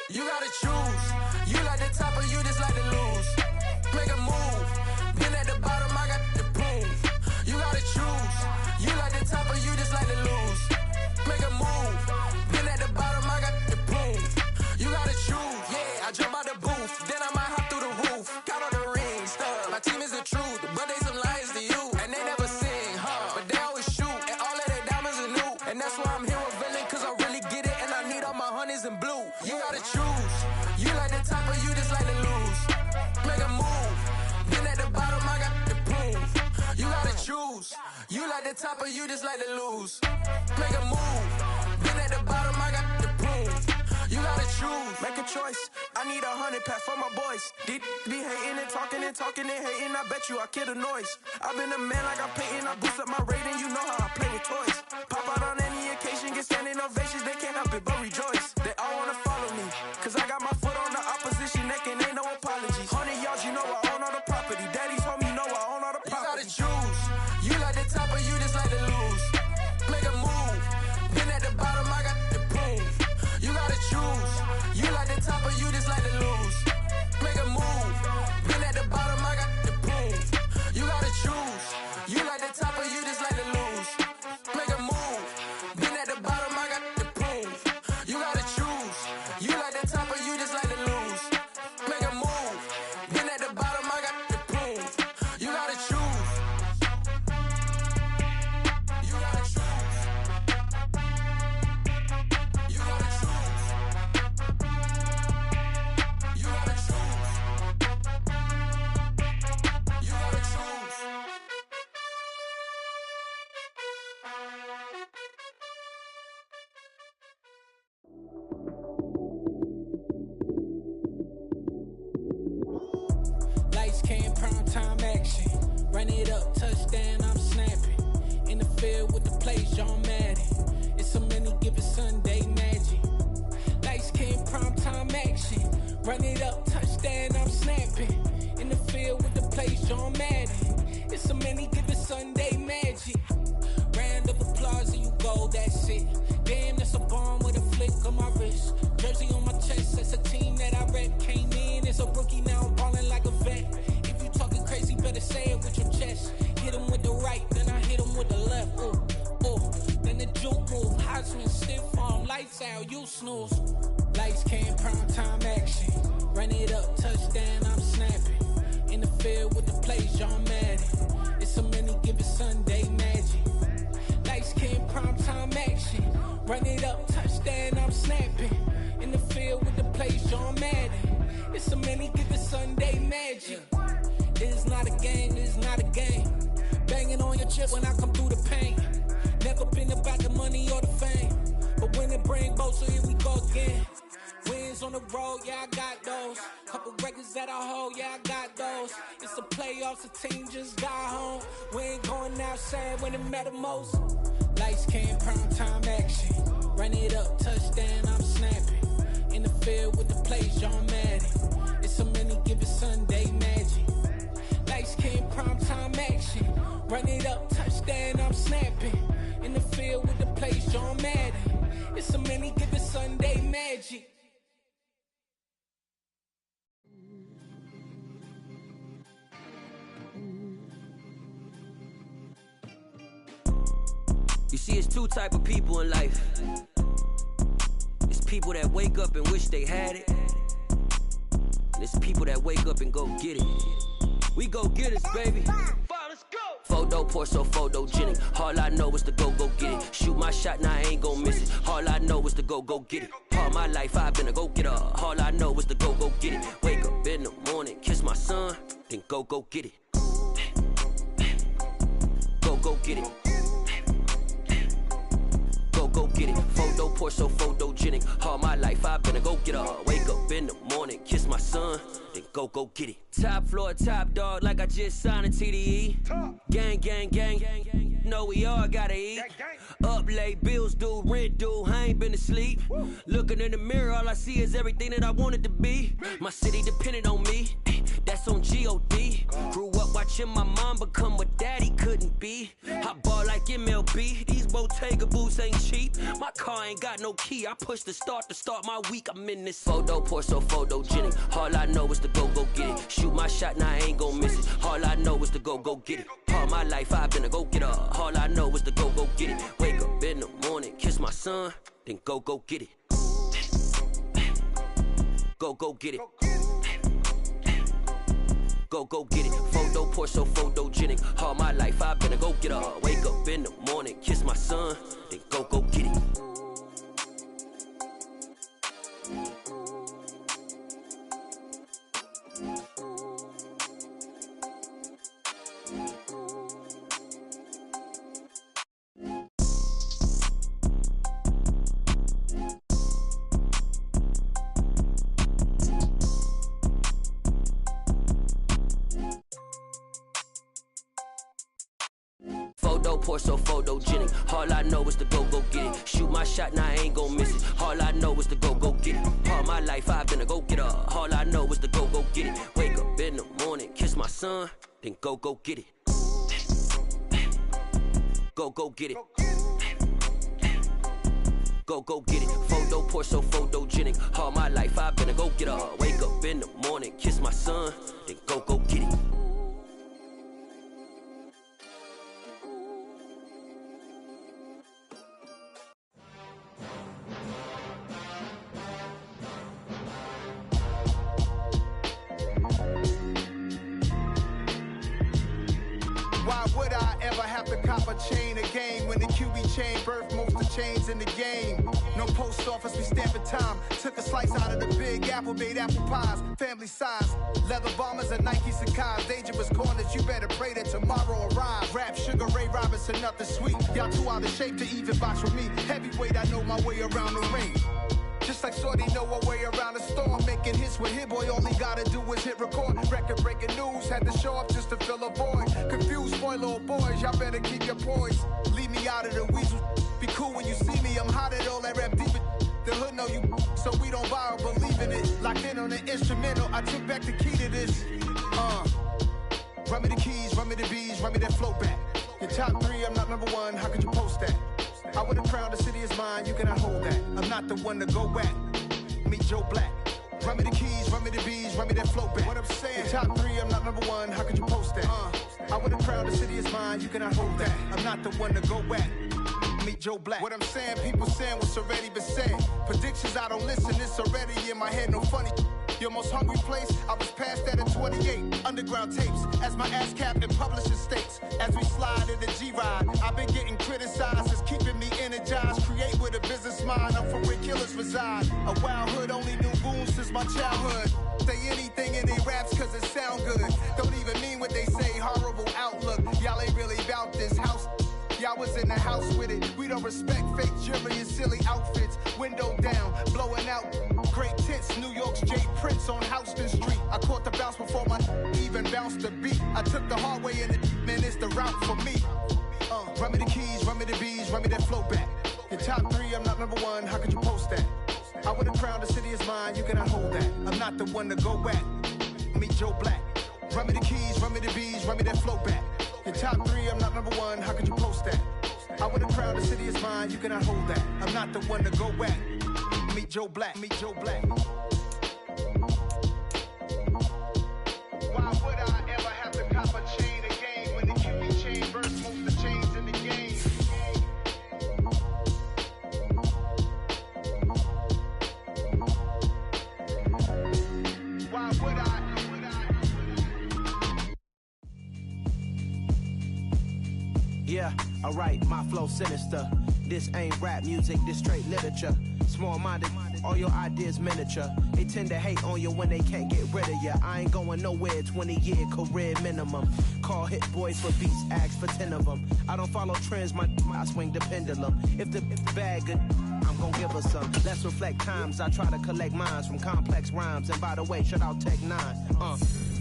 You gotta choose. You like the top or you just like to lose. Make a move. Been at the bottom, I got the proof. You gotta choose. You like the top or you just like to lose. Make a move. Been at the bottom, I got the proof. You gotta choose. Yeah, I jump out the booth. Then I might hop through the roof. Count on the rings, stuff. My team is the truth, but they some liars to you. And they never sing, but they always shoot. And all of their diamonds are new. And that's why I'm here with Villain, cause I really get it. And I need all my honeys in blue. You gotta choose. You like the top or you just like to lose. Make a move. Been at the bottom, I got the proof. You gotta choose. You like the top or you just like to lose. Make a move. Been at the bottom, I got the proof. You gotta choose. Make a choice. I need 100 pack for my boys. Be hating and talking and hating. I bet you I kill the noise. I've been a man like I'm Peyton. I boost up my rating. You know how I play with toys. Pop out on any occasion, get standing ovations. They can't help it but rejoice. They all wanna follow me, cause I got my foot on the opposition neck and ain't no apologies. 100 yards, you know I own all the property. Daddy's home, you know I own all the property. You gotta choose. You like the top or you just like to lose. Make a move. Been at the bottom, I got the proof. You gotta choose. You like the top or you just like to lose. Make a move. Been at the bottom, I got the proof. You gotta choose. You like the top or you just like to lose. Make a move. Been at the bottom, I got the proof. You gotta choose. You like the top or you just like to lose. Make a move. Been at the bottom, I got the proof. You gotta choose. You gotta choose. You gotta choose. You gotta choose. You gotta choose. Lights came, prime time action. Run it up, touchdown, I'm snapping. In the field with the plays, John Madden. It's so many, give it Sunday magic. Lights came, prime time action. Run it up, touchdown, I'm snapping. In the field with the plays, John Madden. It's so many, give it Sunday magic. Round of applause and you go, that's it. Damn, that's a bomb with a flick on my wrist. Jersey on my chest, that's a team that I rep. Came in as a rookie, now I'm ballin' like a vet. If you talking crazy, better say it with your chest. Hit him with the right, then I hit him with the left. Ooh, ooh, then the juke move. Heisman stiff arm, lights out, you snooze. Lights came, prime time action. Run it up, touchdown, I'm snapping. In the field with the plays, John Madden. It's so many, give it Sunday magic. Lights came, prime time action. Run it up, touchdown, I'm snapping. In the field with the plays, John Madden. It's so many, give it Sunday magic. This is not a game, this is not a game. Banging on your chip when I come through the pain. Never been about the money or the fame. But when it bring both, so here we go again. Wins on the road, yeah, I got those. Couple records that I hold, yeah, I got those. It's the playoffs, the team just got home. We ain't going outside when it matter most. Lights came, prime time action. Run it up, touchdown, I'm snapping. In the field with the plays, John Madden. It's so many, give it Sunday magic. Lights came, prime time action. Run it up, touchdown, I'm snapping. In the field with the plays, John Madden. It's so many, give it Sunday magic. You see, it's two type of people in life. It's people that wake up and wish they had it. And it's people that wake up and go get it. We go get it, baby. Photo pour so photogenic. All I know is to go get it. Shoot my shot, now I ain't gon' miss it. All I know is to go get it. All my life I've been a go-getter. All I know is to go get it. Wake up in the morning, kiss my son, then go get it. Go get it. Go get it. Photo pour so photogenic. All my life I've been a go-getter. Wake up in the morning, kiss my son, then go get it. Top floor, top dog, like I just signed a TDE. Gang, gang, gang. Know we all gotta eat. Up late, bills due, rent due, I ain't been asleep. Looking in the mirror, all I see is everything that I wanted to be. My city depended on me, that's on G.O.D. Grew up watching my mom become what daddy couldn't be. I ball like MLB, these Bottega boots ain't cheap. My car ain't got no key, I push the start to start my week. I'm in this photo pour so photogenic. All I know is to go get it. Shoot my shot, now I ain't gon' miss it. All I know is to go get it. All my life I've been a go-getter. All I know is to go get it. Wake up in the morning, kiss my son, then go get it. Go get it. Go get it. Photo pour so photogenic. All my life I've been a go-getter. Wake up in the morning, kiss my son, then go get it. Photo pour so photogenic. All I know is to go get it. Shoot my shot, now I ain't gon' miss it. All I know is to go get it. All my life I've been a go-getter. All I know is to go get it. Wake up in the morning, kiss my son, then go get it. Go get it. Go get it. Photo pour so photogenic. All my life I've been a go-getter. Wake up in the morning, kiss my son, then go get it. Why would I ever have to cop a chain again when the QB chain birthed most of the chains in the game? No post office, we stamping time. Took a slice out of the Big Apple, made apple pies, family size. Leather bombers and Nike Sacai's. Dangerous corners, you better pray that tomorrow arrives. Rap, Sugar Ray Robinson, nothing sweet. Y'all too out of shape to even box with me. Heavyweight, I know my way around the ring. Just like Shorty know her way around the storm. Making hits with Hit Boy, all he gotta do is hit record. Record breaking news, had to show up just to fill a void. Confused boy, little boys, y'all better keep your poise. Leave me out of the weasel. Be cool when you see me, I'm hot at all that rap deep. The hood know you, so we don't borrow, believe in it. Locked in on the instrumental, I took back the key to this. Run me the keys, run me the bees, run me that flow back. Your top three, I'm not number one, how could you post that? I would have crowned the city is mine, you cannot hold that. I'm not the one to go at. Meet Joe Black. Run me the keys, run me the bees, run me that flow back. What I'm saying, your top three, I'm not number one, how could you post that? I would have crowned the city is mine, you cannot hold that. I'm not the one to go at. Meet Joe Black. What I'm saying, people saying what's already been said. Predictions, I don't listen, it's already in my head, no funny. Your most hungry place, I was past that at 28. Underground tapes, as my ass capped in publishing states. As we slide in the G-Ride, I've been getting criticized, it's keeping me energized. Create with a business mind, I'm from where killers reside. A wild hood, only knew goons since my childhood. Say anything in they raps cause it sound good. Don't even mean what they say, horrible outlook. Y'all ain't really about this house. Y'all was in the house with it. We don't respect fake jewelry and silly outfits. Window down, blowing out great tits. New York's J. Prince on Houston Street. I caught the bounce before my even bounced the beat. I took the hard way in it, man, it's the route for me. Run me the keys, run me the bees, run me that flow back. Your top three, I'm not number one, how could you post that? I would have crowned the city is mine, you cannot hold that. I'm not the one to go at. Meet Joe Black. Run me the keys, run me the bees, run me that flow back. Your top three, I'm not number one, how could you post that? I would have crowned the city is mine, you cannot hold that. I'm not the one to go at. Meet Joe Black, meet Joe Black. Why would I ever have to cop a chain again when the QB chain burst most of the chains in the game? Yeah, alright, my flow sinister. This ain't rap music, this straight literature. Small-minded, all your ideas miniature. They tend to hate on you when they can't get rid of you. I ain't going nowhere, 20-year career minimum. Call Hit Boy for beats, ask for 10 of them. I don't follow trends, I swing the pendulum. If the bag good, I'm gon' give her some. Let's reflect times, I try to collect minds from complex rhymes. And by the way, shout out Tech 9.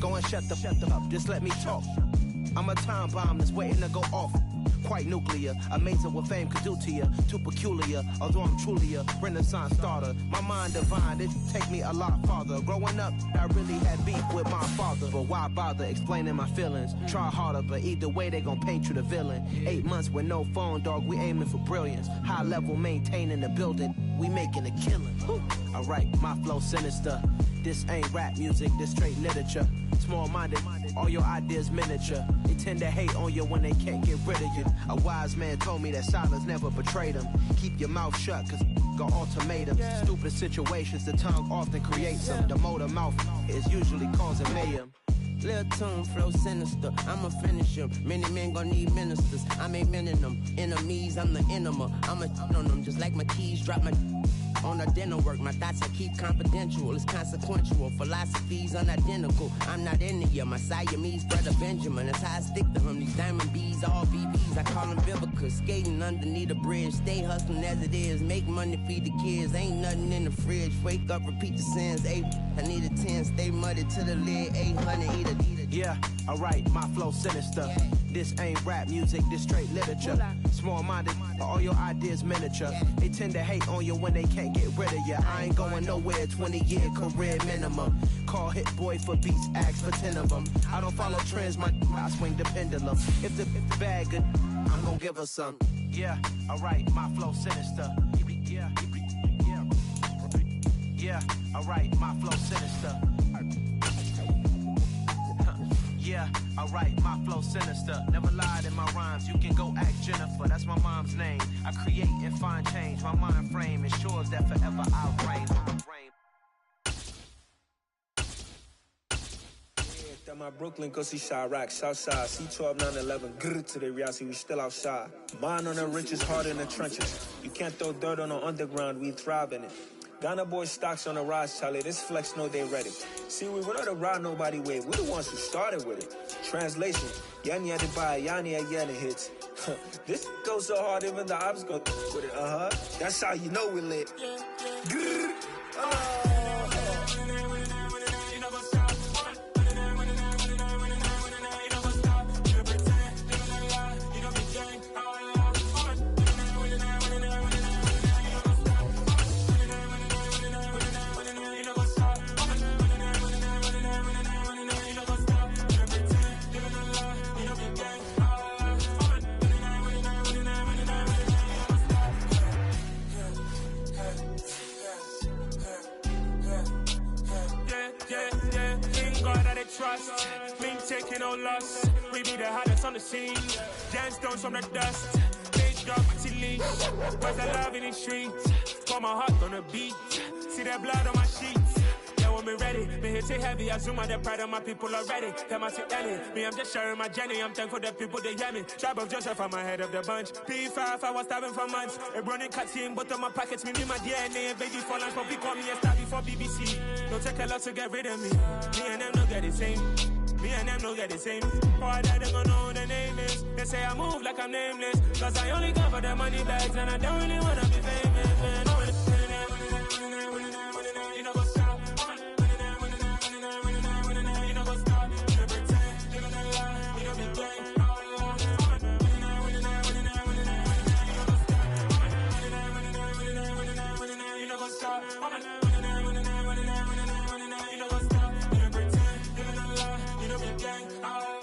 Go and shut the up, just let me talk. I'm a time bomb that's waiting to go off. Quite nuclear, amazing what fame could do to you. Too peculiar, although I'm truly a renaissance starter. My mind divine, it take me a lot farther. Growing up, I really had beef with my father. But why bother explaining my feelings? Try harder, but either way they gon' paint you the villain. 8 months with no phone, dog, we aiming for brilliance. High level maintaining the building, we making a killing. Alright, my flow sinister. This ain't rap music, this straight literature. Small-minded, all your ideas miniature. They tend to hate on you when they can't get rid of you. A wise man told me that silence never betrayed him. Keep your mouth shut, cause got ultimatums. Stupid situations, the tongue often creates them. The motor mouth is usually causing mayhem. Lil' tune, flow sinister, I'ma finish him. Many men gon' need ministers, I ain't mending them. Enemies, I'm the enema, I'ma on them. Just like my keys, drop my on the dinner work. My thoughts I keep confidential, it's consequential. Philosophies unidentical, I'm not in it. My Siamese brother Benjamin, that's how I stick to him. These diamond bees, all BBs, I call them Vivica. Skating underneath the bridge, stay hustling as it is. Make money, feed the kids, ain't nothing in the fridge. Wake up, repeat the sins, I need a 10, stay muddy to the lid, 800, eat a. Yeah, alright, my flow sinister. This ain't rap music, this straight literature. Small-minded, all your ideas miniature. They tend to hate on you when they can't get rid of you. I ain't going nowhere, 20-year career minimum. Call Hit Boy for beats, ask for 10 of them. I don't follow trends, I swing the pendulum. If the bag good, I'm gon' give her some. Yeah, alright, my flow sinister. Yeah, alright, my flow sinister. Yeah, alright, my flow sinister. Never lied in my rhymes, you can go ask Jennifer. That's my mom's name. I create and find change. My mind frame ensures that forever I'll reign. That my Brooklyn, go see Chirac, Southside, C12, 911, grrr to the reality, we still outside. Mine on the riches, hard in the trenches. You can't throw dirt on the underground, we thrive in it. Ghana boys stocks on the rise, Charlie. This flex know they ready. See, we were not to ride nobody with. We're the ones who started with it. Translation: Yani had to buy, Yani had hits. This goes so hard, even the ops go with it. That's how you know we lit. Trust, been taking no loss. We be the hottest on the scene. Dance stones from the dust. Big dog to leash. Where's the love in the streets? Pour my heart on the beat. See that blood on my sheets. Yeah, when me ready, me hit it heavy. I zoom out the pride of my people already. Them I see Ellie. Me, I'm just sharing my journey. I'm thankful that people they hear me. Tribe of Joseph, I'm ahead of the bunch. P5, I was starving for months. A running cuts in, but on my pockets, me need my DNA. Baby for lunch, but we call me a star before BBC. Don't take a lot to get rid of me. Me and them don't get the same. Me and them don't get the same. All that they gon' know who the name is. They say I move like I'm nameless. Cause I only come for the money bags. And I don't really wanna be famous, man. You know what's up? You know what's up? You pretend, living a lie. You know be gang. You know what's up?